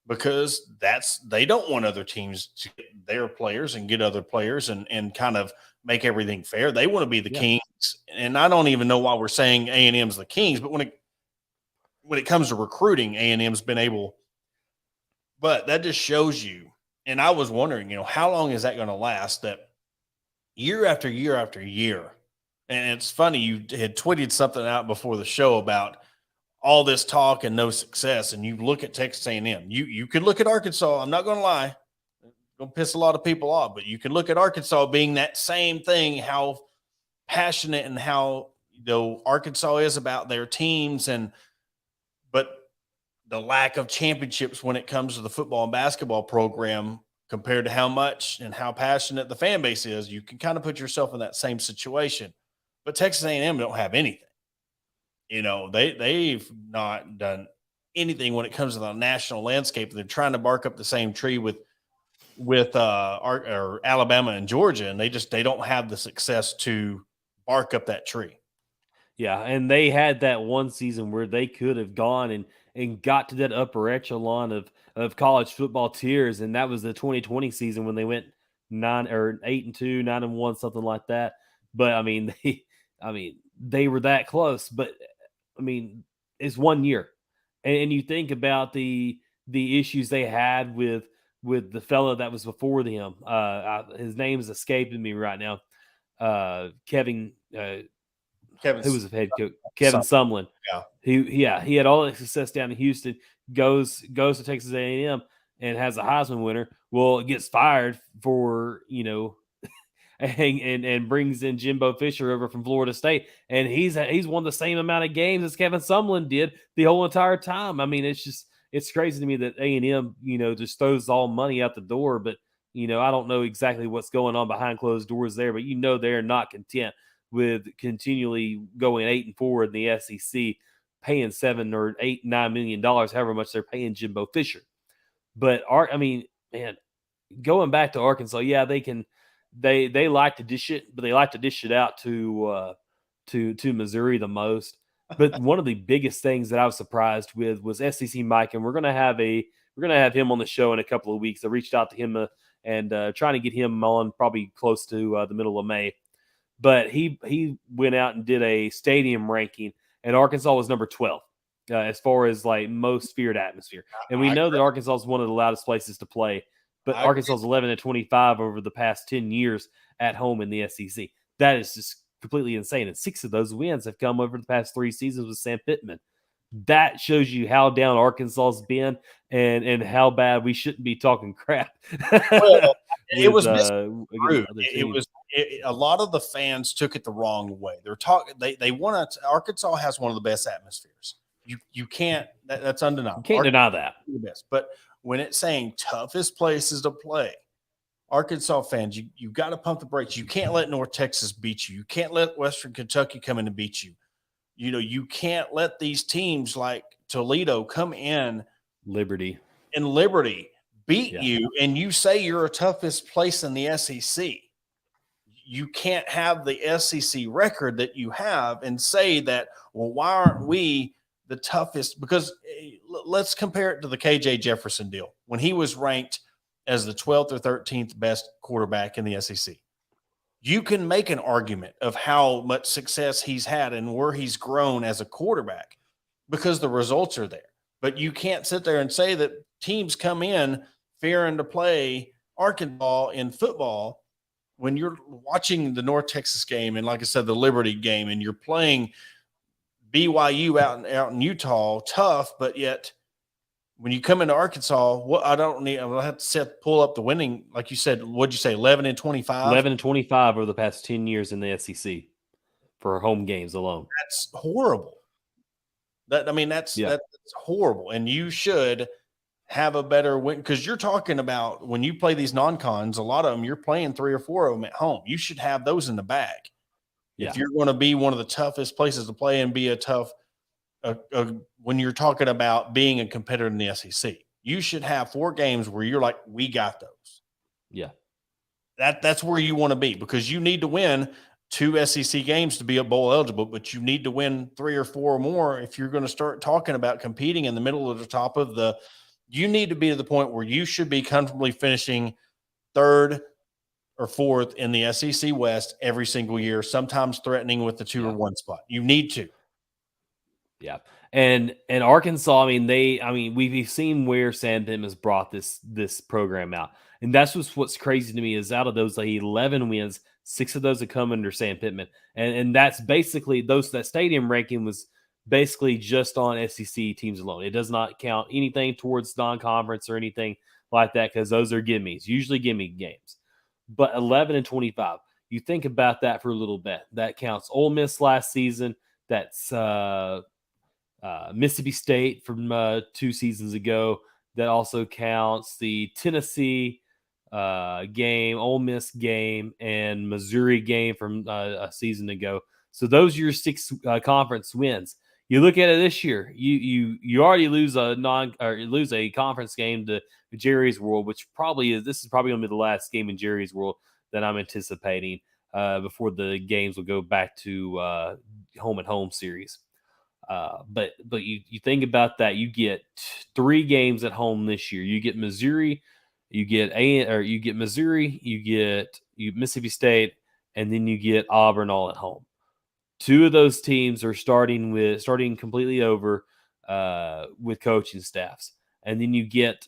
because they don't want other teams to get their players and get other players and kind of make everything fair. They want to be the kings. And I don't even know why we're saying A&M's the kings, but when it comes to recruiting, A&M's been able. But that just shows you, and I was wondering, how long is that going to last, that year after year after year? And it's funny, you had tweeted something out before the show about all this talk and no success, and you look at Texas A&M. You could look at Arkansas. I'm not going to lie. going to piss a lot of people off, but you can look at Arkansas being that same thing, how passionate and how, Arkansas is about their teams, but the lack of championships when it comes to the football and basketball program compared to how much and how passionate the fan base is, you can kind of put yourself in that same situation. But Texas A&M don't have anything. They've not done anything when it comes to the national landscape. They're trying to bark up the same tree with Alabama and Georgia, and they don't have the success to bark up that tree. Yeah, and they had that one season where they could have gone and got to that upper echelon of college football tiers, and that was the 2020 season when they went 8-2, 9-1, something like that. But they were that close. But it's 1 year, and you think about the issues they had with the fellow that was before them. His name is escaping me right now. Kevin. Who was the head coach? Kevin Sumlin. Yeah. He had all that success down in Houston, goes to Texas A&M and has a Heisman winner. Well, it gets fired for, and brings in Jimbo Fisher over from Florida State. And he's won the same amount of games as Kevin Sumlin did the whole entire time. It's crazy to me that A&M, just throws all money out the door. But, I don't know exactly what's going on behind closed doors there, but they're not content with continually going 8-4 in the SEC, paying $7 or $8, $9 million, however much they're paying Jimbo Fisher. But going back to Arkansas, yeah, they like to dish it, but they like to dish it out to Missouri the most. But one of the biggest things that I was surprised with was SEC Mike, and we're gonna have him on the show in a couple of weeks. I reached out to him and trying to get him on probably close to the middle of May. But he went out and did a stadium ranking, and Arkansas was number 12 as far as like most feared atmosphere. And we know that Arkansas is one of the loudest places to play, but Arkansas is 11-25 over the past 10 years at home in the SEC. That is just completely insane. And 6 of those wins have come over the past 3 seasons with Sam Pittman. That shows you how down Arkansas's been and how bad we shouldn't be talking crap. Well, it was misconstrued. A lot of the fans took it the wrong way. They're talking. They want to. Arkansas has one of the best atmospheres. You can't. That's undeniable. You can't deny that. The best. But when it's saying toughest places to play, Arkansas fans, you got to pump the brakes. You can't let North Texas beat you. You can't let Western Kentucky come in and beat you. You can't let these teams like Toledo come in, Liberty beat you, and you say you're a toughest place in the SEC. You can't have the SEC record that you have and say that, well, why aren't we the toughest? Because let's compare it to the KJ Jefferson deal when he was ranked as the 12th or 13th best quarterback in the SEC. You can make an argument of how much success he's had and where he's grown as a quarterback because the results are there. But you can't sit there and say that teams come in fearing to play Arkansas in football when you're watching the North Texas game and, like I said, the Liberty game, and you're playing BYU out in Utah, tough, but yet when you come into Arkansas, I'll have to pull up the winning, like you said, what'd you say, 11-25? 11-25 over the past 10 years in the SEC for home games alone. That's horrible. That's horrible. And you should have a better win, because you're talking about when you play these non-cons, a lot of them, you're playing 3 or 4 of them at home. You should have those in the bag. Yeah. If you're going to be one of the toughest places to play and be a tough when you're talking about being a competitor in the SEC, you should have 4 games where you're like, we got those. Yeah. That's where you want to be, because you need to win 2 SEC games to be a bowl eligible, but you need to win 3 or 4 more if you're going to start talking about competing in the middle of the top of the – you need to be to the point where you should be comfortably finishing 3rd or 4th in the SEC West every single year, sometimes threatening with the 2 or 1 spot. You need to. Yeah. And Arkansas, we've seen where Sam Pittman has brought this program out. And that's what's crazy to me is out of those 11 wins, 6 of those have come under Sam Pittman. And that's basically that stadium ranking was basically just on SEC teams alone. It does not count anything towards non-conference or anything like that because those are gimmies, usually gimme games. But 11-25, you think about that for a little bit. That counts Ole Miss last season. That's Mississippi State from 2 seasons ago. That also counts the Tennessee game, Ole Miss game, and Missouri game from a season ago. So those are your 6 conference wins. You look at it this year, you already lose a conference game to Jerry's World, which this is probably going to be the last game in Jerry's World that I'm anticipating before the games will go back to home and home series. But you think about that, you get 3 games at home this year. You get Missouri, you get Missouri, you get Mississippi State, and then you get Auburn all at home. 2 of those teams are starting completely over with coaching staffs. And then you get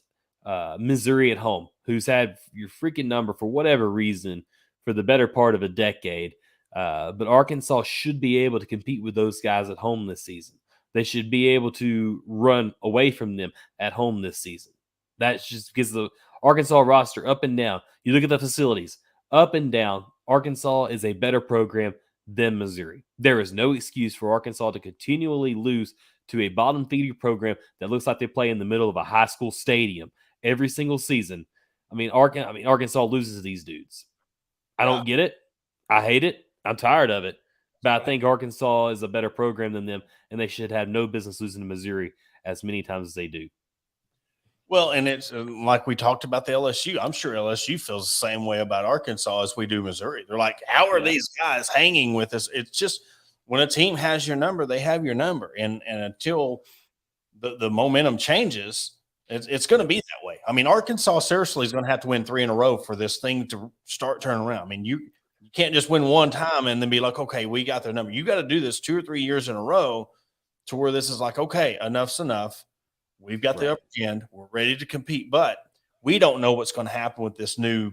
Missouri at home, who's had your freaking number for whatever reason for the better part of a decade. But Arkansas should be able to compete with those guys at home this season. They should be able to run away from them at home this season. That's just because the Arkansas roster up and down. You look at the facilities up and down. Arkansas is a better program than Missouri. There is no excuse for Arkansas to continually lose to a bottom feeder program that looks like they play in the middle of a high school stadium every single season. Arkansas loses to these dudes. I don't get it. I hate it. I'm tired of it. But I think Arkansas is a better program than them, and they should have no business losing to Missouri as many times as they do. Well, and it's like we talked about the LSU. I'm sure LSU feels the same way about Arkansas as we do Missouri. They're like, how are these guys hanging with us? It's just when a team has your number, they have your number. And until the momentum changes, it's going to be that way. I mean, Arkansas seriously is going to have to win 3 in a row for this thing to start turning around. I mean, you can't just win one time and then be like, okay, we got their number. You got to do this 2 or 3 years in a row to where this is like, okay, enough's enough. We've got the upper hand. We're ready to compete, but we don't know what's going to happen with this new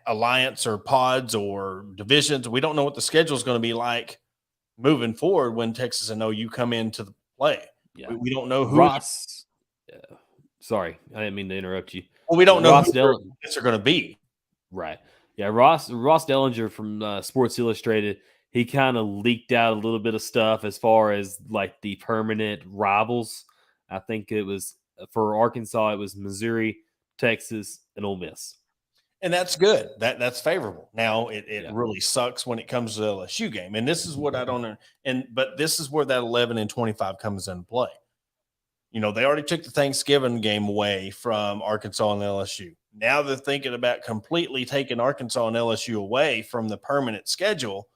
alliance or pods or divisions. We don't know what the schedule is going to be like moving forward when Texas and OU come into the play. Yeah. We don't know who. Ross. Sorry, I didn't mean to interrupt you. Well, we don't know who they're going to be. Right. Yeah, Ross Dellinger from Sports Illustrated, he kind of leaked out a little bit of stuff as far as like the permanent rivals. I think it was for Arkansas, it was Missouri, Texas, and Ole Miss. And that's good. That's favorable. Now it really sucks when it comes to the LSU game. And this is what I don't know. But this is where that 11-25 comes into play. You know, they already took the Thanksgiving game away from Arkansas and LSU. Now they're thinking about completely taking Arkansas and LSU away from the permanent schedule.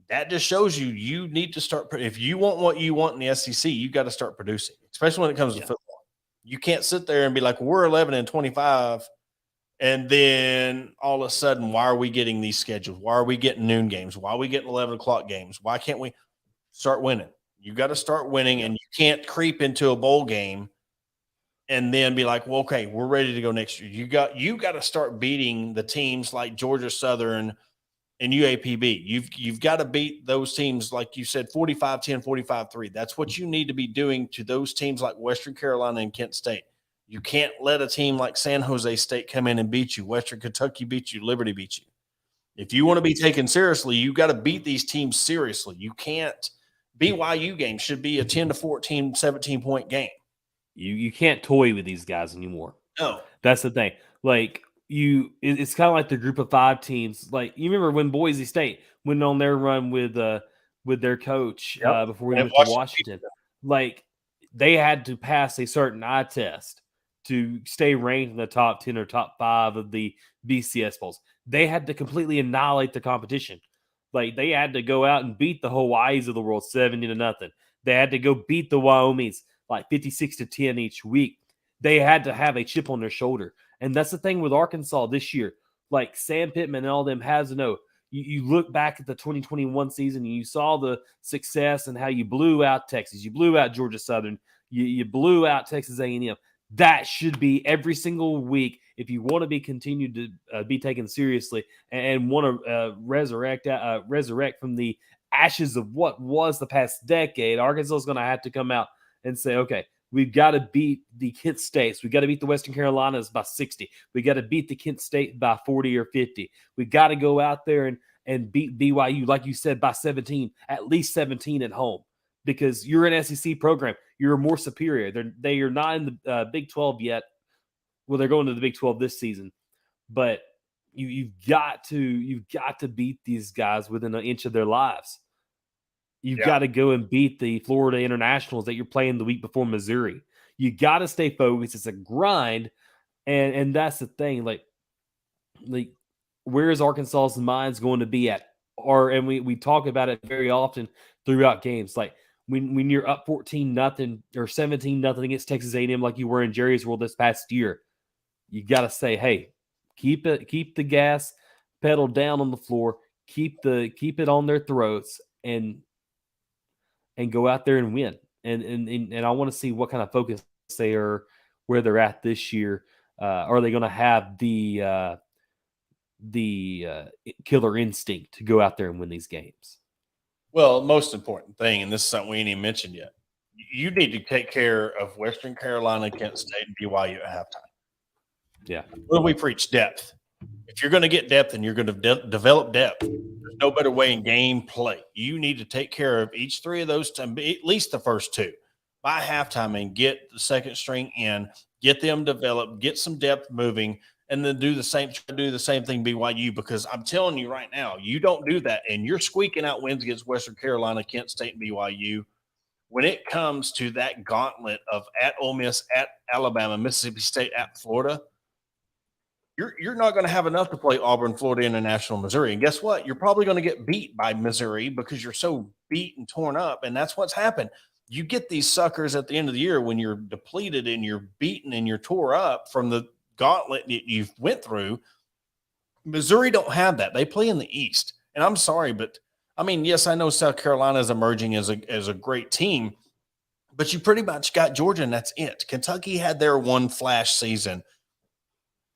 That just shows you need to start. If you want what you want in the SEC, you got to start producing, especially when it comes to football. You can't sit there and be like, we're 11-25, and then all of a sudden, why are we getting these schedules? Why are we getting noon games? Why are we getting 11 o'clock games? Why can't we start winning? You got to start winning, and you can't creep into a bowl game and then be like, well, okay, we're ready to go next year. You got to start beating the teams like Georgia Southern and UAPB. You've got to beat those teams, like you said, 45-10, 45-3. That's what you need to be doing to those teams like Western Carolina and Kent State. You can't let a team like San Jose State come in and beat you. Western Kentucky beat you. Liberty beat you. If you want to be taken seriously, you got to beat these teams seriously. You can't. BYU game should be a 10-14, 17-point game. You can't toy with these guys anymore. No. That's the thing. Like, it's kind of like the group of 5 teams. Like, you remember when Boise State went on their run with their coach before we went to Washington. Like, they had to pass a certain eye test to stay ranked in the top 10 or top 5 of the BCS bowls. They had to completely annihilate the competition. Like, they had to go out and beat the Hawaiis of the world 70-0. They had to go beat the Wyomings like 56-10 each week. They had to have a chip on their shoulder. And that's the thing with Arkansas this year. Like Sam Pittman and all them has to know. You look back at the 2021 season and you saw the success and how you blew out Texas. You blew out Georgia Southern. You blew out Texas A&M. That should be every single week if you want to be continued to be taken seriously and want to resurrect from the ashes of what was the past decade. Arkansas is going to have to come out and say, okay, We've got to beat the Kent States. We've got to beat the Western Carolinas by 60. We got to beat the Kent State by 40 or 50. We got to go out there and beat BYU, like you said, by 17, at least 17 at home, because you're an SEC program. You're more superior. They are not in the Big 12 yet. Well, they're going to the Big 12 this season, but you've got to beat these guys within an inch of their lives. You've got to go and beat the Florida Internationals that you're playing the week before Missouri. You got to stay focused. It's a grind, and that's the thing. Like where is Arkansas's minds going to be at? And we talk about it very often throughout games. Like when you're up 14-0 or 17-0 against Texas A&M, like you were in Jerry's World this past year, you got to say, hey, keep the gas pedal down on the floor, keep it on their throats, and go out there and win. And I want to see what kind of focus they are, where they're at this year. Are they going to have the killer instinct to go out there and win these games? Well, most important thing, and this is something we ain't even mentioned yet, you need to take care of Western Carolina, Kent State, and BYU at halftime. Yeah. Well, we preach depth. If you're going to get depth and you're going to develop depth, there's no better way in game play. You need to take care of each three of those, at least the first two, by halftime, and get the second string in, get them developed, get some depth moving, and then do the same thing BYU, because I'm telling you right now, you don't do that, and you're squeaking out wins against Western Carolina, Kent State, and BYU. When it comes to that gauntlet of at Ole Miss, at Alabama, Mississippi State, at Florida, you're not going to have enough to play Auburn, Florida International, Missouri. And guess what? You're probably going to get beat by Missouri because you're so beat and torn up, and that's what's happened. You get these suckers at the end of the year when you're depleted and you're beaten and you're tore up from the gauntlet that you've went through. Missouri don't have that. They play in the East. And I'm sorry, but I mean, yes, I know South Carolina is emerging as a great team, but you pretty much got Georgia, and that's it. Kentucky had their one flash season.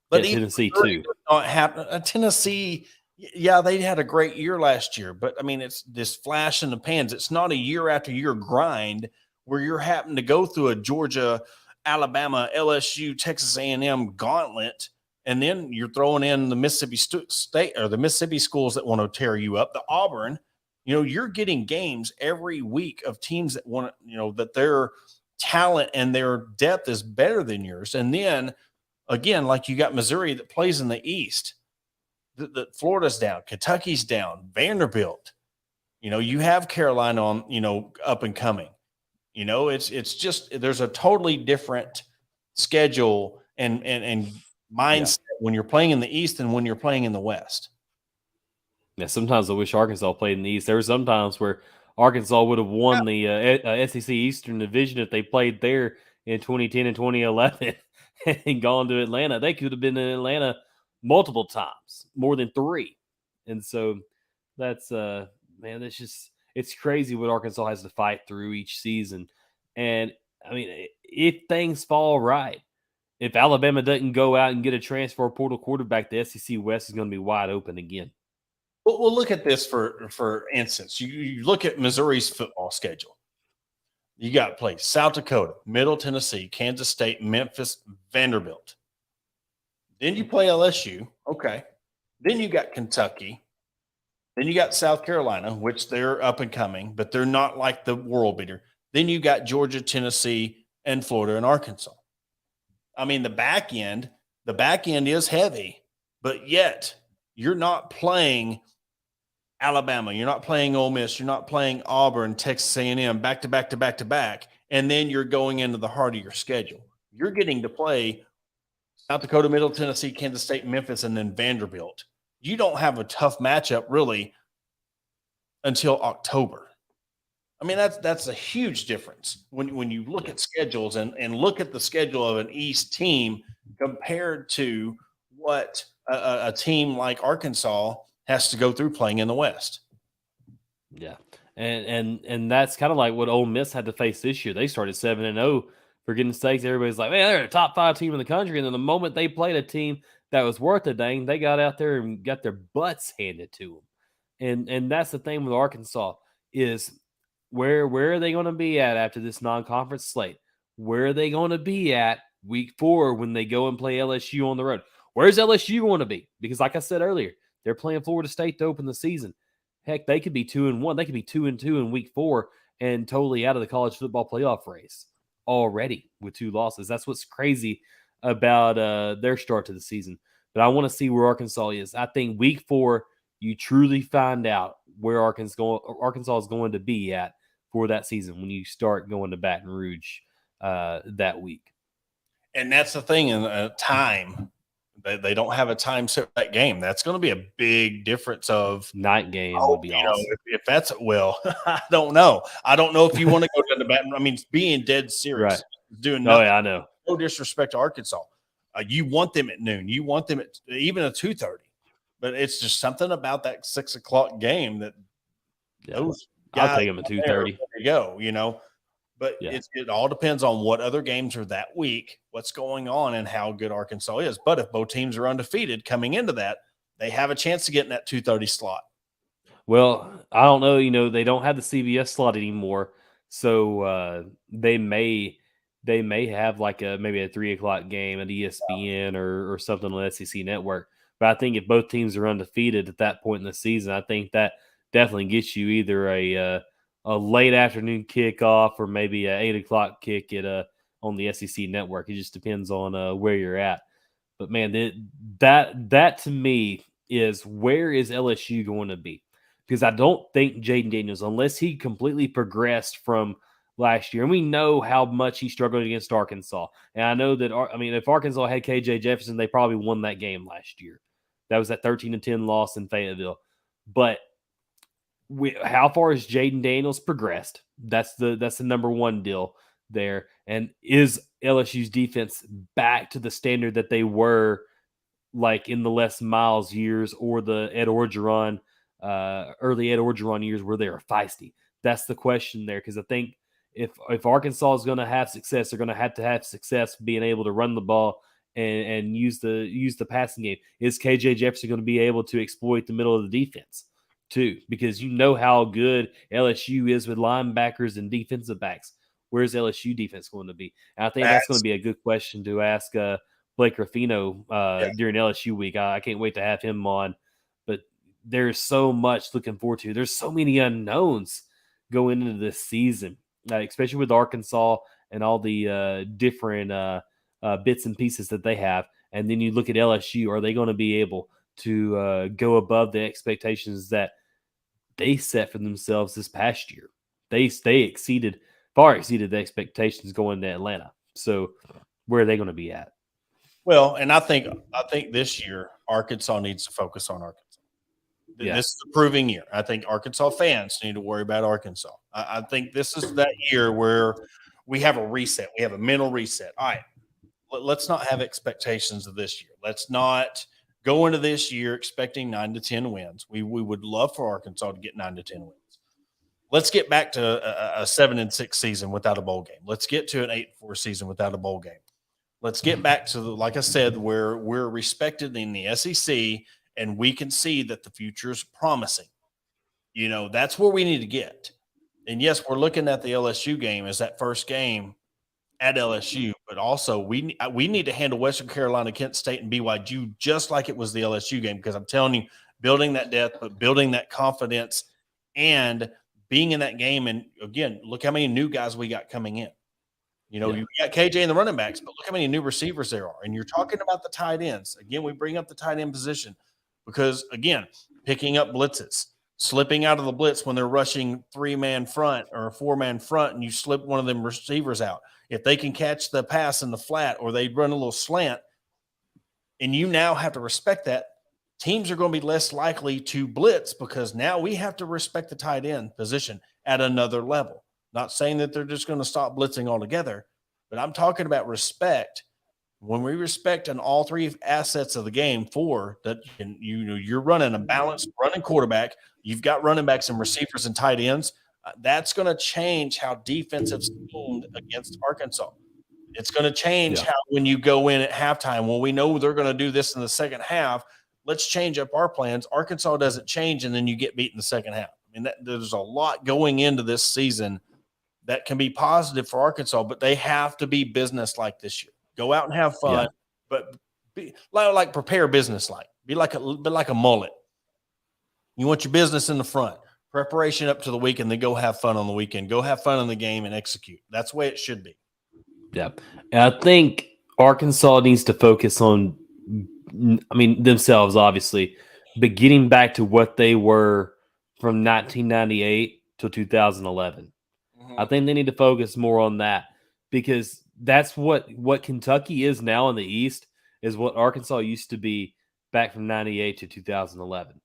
But Tennessee too. Not happen. Tennessee, yeah, they had a great year last year, but I mean, it's this flash in the pans. It's not a year after year grind where you're having to go through a Georgia, Alabama, LSU, Texas A&M gauntlet, and then you're throwing in the Mississippi State or the Mississippi schools that want to tear you up. The Auburn, you're getting games every week of teams that want to, that their talent and their depth is better than yours, and then. Again, like you got Missouri that plays in the East. The Florida's down. Kentucky's down. Vanderbilt. You have Carolina on, up and coming. It's just there's a totally different schedule and mindset when you're playing in the East and when you're playing in the West. Yeah, sometimes I wish Arkansas played in the East. There were some times where Arkansas would have won the SEC Eastern Division if they played there in 2010 and 2011. And gone to Atlanta. They could have been in Atlanta multiple times, more than 3. And so that's man, it's crazy what Arkansas has to fight through each season. And I mean, if things fall right, if Alabama doesn't go out and get a transfer portal quarterback, the SEC West is going to be wide open again. Well, look at this for instance. You look at Missouri's football schedule. You got to play South Dakota, Middle Tennessee, Kansas State, Memphis, Vanderbilt. Then you play LSU. Okay. Then you got Kentucky. Then you got South Carolina, which they're up and coming, but they're not like the world beater. Then you got Georgia, Tennessee, and Florida and Arkansas. I mean, the back end is heavy, but yet you're not playing Alabama, you're not playing Ole Miss, you're not playing Auburn, Texas A&M back to back to back to back, and then you're going into the heart of your schedule. You're getting to play South Dakota, Middle Tennessee, Kansas State, Memphis, and then Vanderbilt. You don't have a tough matchup really until October. I mean, that's a huge difference when you look at schedules and look at the schedule of an East team compared to what a team like Arkansas has to go through playing in the West. Yeah. And that's kind of like what Ole Miss had to face this year. They started 7-0 for goodness sakes. Everybody's like, man, they're a top 5 team in the country. And then the moment they played a team that was worth a dang, they got out there and got their butts handed to them. And that's the thing with Arkansas is where are they going to be at after this non-conference slate? where are they going to be at week 4 when they go and play LSU on the road? Where's LSU going to be? Because like I said earlier, they're playing Florida State to open the season. Heck, they could be 2-1. They could be 2-2 in week 4 and totally out of the college football playoff race already with 2 losses. That's what's crazy about their start to the season. But I want to see where Arkansas is. I think week 4, you truly find out where Arkansas is going to be at for that season when you start going to Baton Rouge that week. And that's the thing in time. They don't have a time set for that game. That's going to be a big difference of night game would be awesome. If that's I don't know. I don't know if you want to go down to Baton. I mean, being dead serious, right. Doing nothing. Oh yeah, I know. No disrespect to Arkansas. You want them at noon. You want them at even at 2:30. But it's just something about that 6 o'clock game that those guys I'll take them at 2:30. There you go. But it all depends on what other games are that week, what's going on, and how good Arkansas is. But if both teams are undefeated coming into that, they have a chance to get in that 2:30 slot. Well, I don't know. They don't have the CBS slot anymore, so they may have like maybe a 3 o'clock game at ESPN or something on the SEC network. But I think if both teams are undefeated at that point in the season, I think that definitely gets you either a late afternoon kickoff or maybe a 8 o'clock kick at on the SEC network. It just depends on where you're at. But man, that to me is where is LSU going to be? Because I don't think Jaden Daniels, unless he completely progressed from last year, and we know how much he struggled against Arkansas. And I know that if Arkansas had KJ Jefferson, they probably won that game last year. That was that 13-10 loss in Fayetteville. But how far has Jaden Daniels progressed? That's the number one deal there. And is LSU's defense back to the standard that they were like in the Les Miles years or the Ed Orgeron, early Ed Orgeron years where they were feisty? That's the question there, because I think if Arkansas is going to have success, they're going to have success being able to run the ball and use the passing game. Is KJ Jefferson going to be able to exploit the middle of the defense too? Because you know how good LSU is with linebackers and defensive backs. Where's LSU defense going to be? And I think that's going to be a good question to ask Blake Ruffino during LSU week. I can't wait to have him on. But there's so much looking forward to. There's so many unknowns going into this season, especially with Arkansas and all the different bits and pieces that they have. And then you look at LSU. Are they going to be able to go above the expectations that they set for themselves this past year? They far exceeded the expectations going to Atlanta. So where are they going to be at? Well, and I think this year Arkansas needs to focus on Arkansas. Yeah. This is the proving year. I think Arkansas fans need to worry about Arkansas. I think this is that year where we have a reset. We have a mental reset. All right, let's not have expectations of this year. Let's not go into this year expecting 9 to 10 wins. We would love for Arkansas to get 9 to 10 wins. Let's get back to a 7-6 season without a bowl game. Let's get to an 8-4 season without a bowl game. Let's get back to, like I said, where we're respected in the SEC and we can see that the future is promising. That's where we need to get. And yes, we're looking at the LSU game as that first game at LSU, but also we need to handle Western Carolina, Kent State, and BYU just like it was the LSU game, because I'm telling you, building that depth, but building that confidence and being in that game. And again, look how many new guys we got coming in. You got KJ and the running backs, but look how many new receivers there are. And you're talking about the tight ends. Again, we bring up the tight end position because, again, picking up blitzes, slipping out of the blitz when they're rushing 3-man front or a 4-man front, and you slip one of them receivers out. If they can catch the pass in the flat or they run a little slant, and you now have to respect that, teams are going to be less likely to blitz because now we have to respect the tight end position at another level. Not saying that they're just going to stop blitzing altogether, but I'm talking about respect. When we respect on all three assets of the game, you're running a balanced running quarterback, you've got running backs and receivers and tight ends, that's going to change how defensive schemed against Arkansas. It's going to change how when you go in at halftime, when we know they're going to do this in the second half, let's change up our plans. Arkansas doesn't change, and then you get beat in the second half. I mean, there's a lot going into this season that can be positive for Arkansas, but they have to be business-like this year. Go out and have fun, but be like prepare business-like. Be like a mullet. You want your business in the front, preparation up to the weekend, then go have fun on the weekend. Go have fun in the game and execute. That's the way it should be. Yeah. And I think Arkansas needs to focus on, themselves, obviously, but getting back to what they were from 1998 to 2011. I think they need to focus more on that, because that's what Kentucky is now in the East is what Arkansas used to be back from 98 to 2011.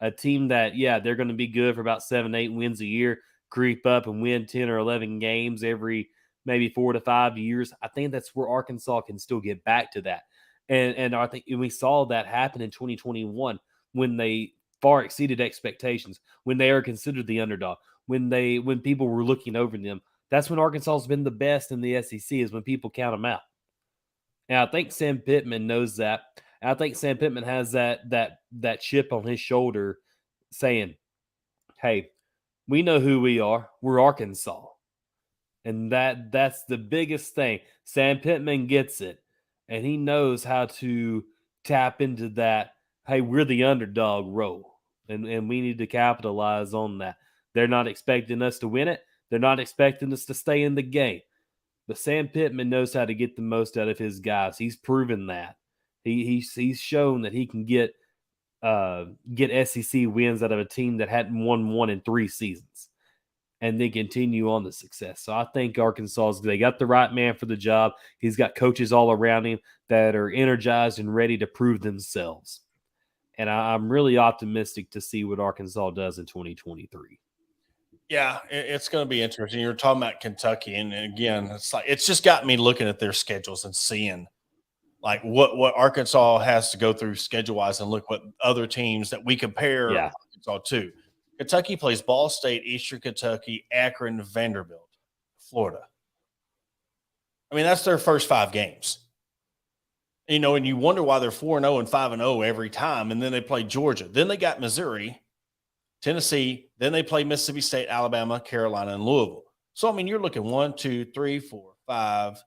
A team that, they're going to be good for about 7-8 wins a year, creep up and win 10 or 11 games every maybe 4 to 5 years. I think that's where Arkansas can still get back to that. And I think we saw that happen in 2021 when they far exceeded expectations, when they are considered the underdog, when people were looking over them. That's when Arkansas has been the best in the SEC, is when people count them out. And I think Sam Pittman knows that. And I think Sam Pittman has that chip on his shoulder saying, hey, we know who we are. We're Arkansas. And that's the biggest thing. Sam Pittman gets it. And he knows how to tap into that, hey, we're the underdog role. And we need to capitalize on that. They're not expecting us to win it. They're not expecting us to stay in the game. But Sam Pittman knows how to get the most out of his guys. He's proven that. He's shown that he can get SEC wins out of a team that hadn't won one in 3 seasons, and then continue on the success. So I think they got the right man for the job. He's got coaches all around him that are energized and ready to prove themselves. And I'm really optimistic to see what Arkansas does in 2023. Yeah, it's going to be interesting. You're talking about Kentucky, and again, it's just got me looking at their schedules and seeing like what Arkansas has to go through schedule-wise, and look what other teams that we compare Arkansas to. Kentucky plays Ball State, Eastern Kentucky, Akron, Vanderbilt, Florida. I mean, that's their first 5 games. And you wonder why they're 4-0 and 5-0 every time, and then they play Georgia. Then they got Missouri, Tennessee, then they play Mississippi State, Alabama, Carolina, and Louisville. So, I mean, you're looking 1, 2, 3, 4, 5,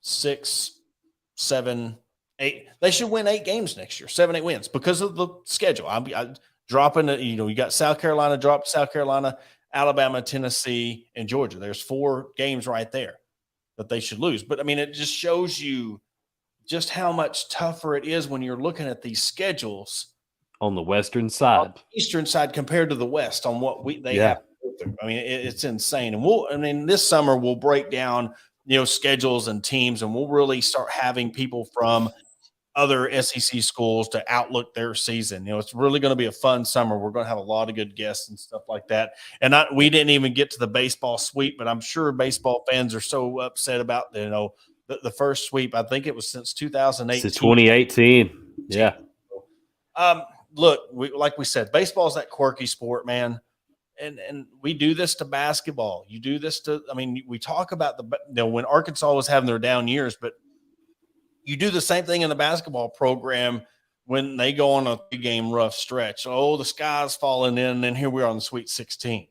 6, 7, 8. They should win 8 games next year, 7, 8 wins because of the schedule. I dropping it, you got South Carolina, drop South Carolina, Alabama, Tennessee, and Georgia. There's 4 games right there that they should lose. But, I mean, it just shows you just how much tougher it is when you're looking at these schedules on the Western side, on the Eastern side compared to the West on what they have to go through. I mean, it's insane. And this summer we'll break down, schedules and teams, and we'll really start having people from other SEC schools to outlook their season. It's really going to be a fun summer. We're going to have a lot of good guests and stuff like that. And we didn't even get to the baseball sweep, but I'm sure baseball fans are so upset about, the first sweep. I think it was since 2018. Since 2018. Yeah. Look, like we said, baseball is that quirky sport, man. And we do this to basketball. You do this to, we talk about when Arkansas was having their down years, but you do the same thing in the basketball program when they go on a 3-game rough stretch. Oh, the sky's falling in, and then here we are on the Sweet 16.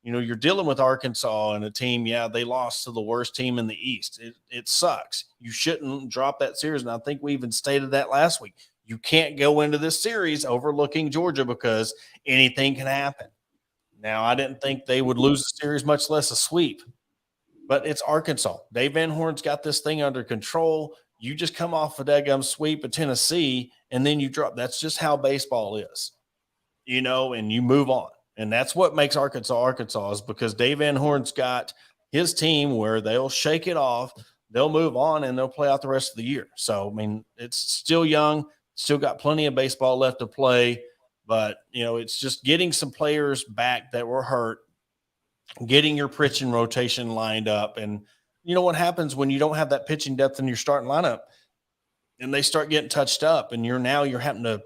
You're dealing with Arkansas and a team, they lost to the worst team in the East. It sucks. You shouldn't drop that series, and I think we even stated that last week. You can't go into this series overlooking Georgia because anything can happen. Now, I didn't think they would lose the series, much less a sweep, but it's Arkansas. Dave Van Horn's got this thing under control. You just come off a daggum sweep of Tennessee, and then you drop. That's just how baseball is, and you move on. And that's what makes Arkansas is because Dave Van Horn's got his team where they'll shake it off, they'll move on, and they'll play out the rest of the year. So, it's still young, still got plenty of baseball left to play, but, it's just getting some players back that were hurt, getting your pitching rotation lined up. And what happens when you don't have that pitching depth in your starting lineup and they start getting touched up, and you're having to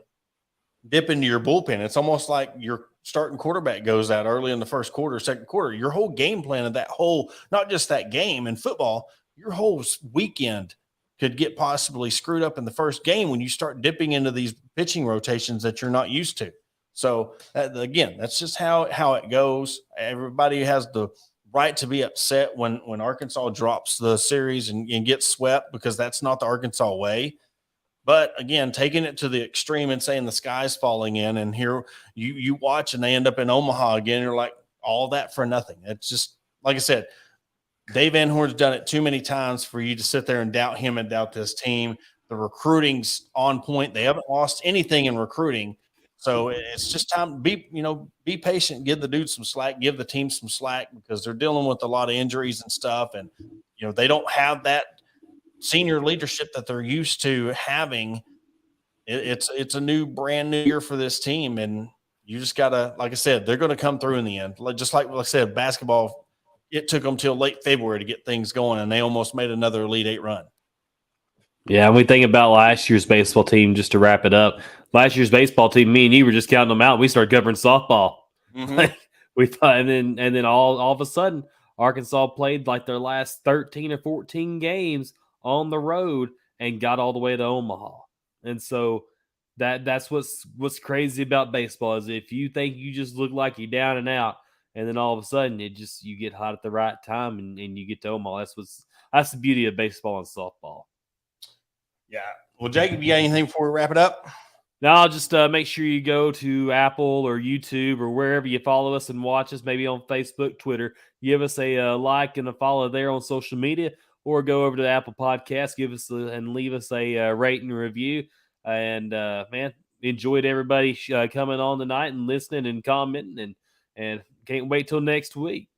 dip into your bullpen. It's almost like your starting quarterback goes out early in the first quarter, second quarter. Your whole game plan of not just that game in football, your whole weekend could get possibly screwed up in the first game when you start dipping into these pitching rotations that you're not used to. So again, that's just how it goes. Everybody has the right to be upset when Arkansas drops the series and gets swept, because that's not the Arkansas way. But again, taking it to the extreme and saying the sky's falling in, and here you watch and they end up in Omaha again. You're like, all that for nothing. It's just, like I said, Dave Van Horn's done it too many times for you to sit there and doubt him and doubt this team. The recruiting's on point. They haven't lost anything in recruiting. So it's just time to be patient, give the dude some slack, give the team some slack, because they're dealing with a lot of injuries and stuff. And, they don't have that senior leadership that they're used to having. It's a brand new year for this team. And you just got to, like I said, they're going to come through in the end. Just like I said, basketball, it took them till late February to get things going, and they almost made another Elite Eight run. Yeah, and we think about last year's baseball team, just to wrap it up. Last year's baseball team, me and you were just counting them out. We started covering softball. Mm-hmm. We thought, and then all of a sudden, Arkansas played like their last 13 or 14 games on the road and got all the way to Omaha. And so that's what's crazy about baseball, is if you think you just look like you're down and out, and then all of a sudden you get hot at the right time and you get to Omaha. That's the beauty of baseball and softball. Yeah. Well, Jacob, you got anything before we wrap it up? No, I'll just make sure you go to Apple or YouTube or wherever you follow us and watch us, maybe on Facebook, Twitter. Give us a like and a follow there on social media, or go over to the Apple Podcast, and leave us a rating and review. And, man, enjoyed everybody coming on tonight and listening and commenting, and can't wait till next week.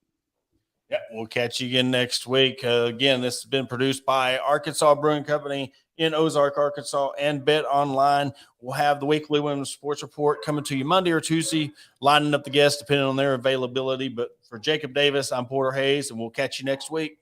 Yeah, we'll catch you again next week. Again, this has been produced by Arkansas Brewing Company in Ozark, Arkansas, and Bet Online. We'll have the weekly women's sports report coming to you Monday or Tuesday, lining up the guests depending on their availability. But for Jacob Davis, I'm Porter Hayes, and we'll catch you next week.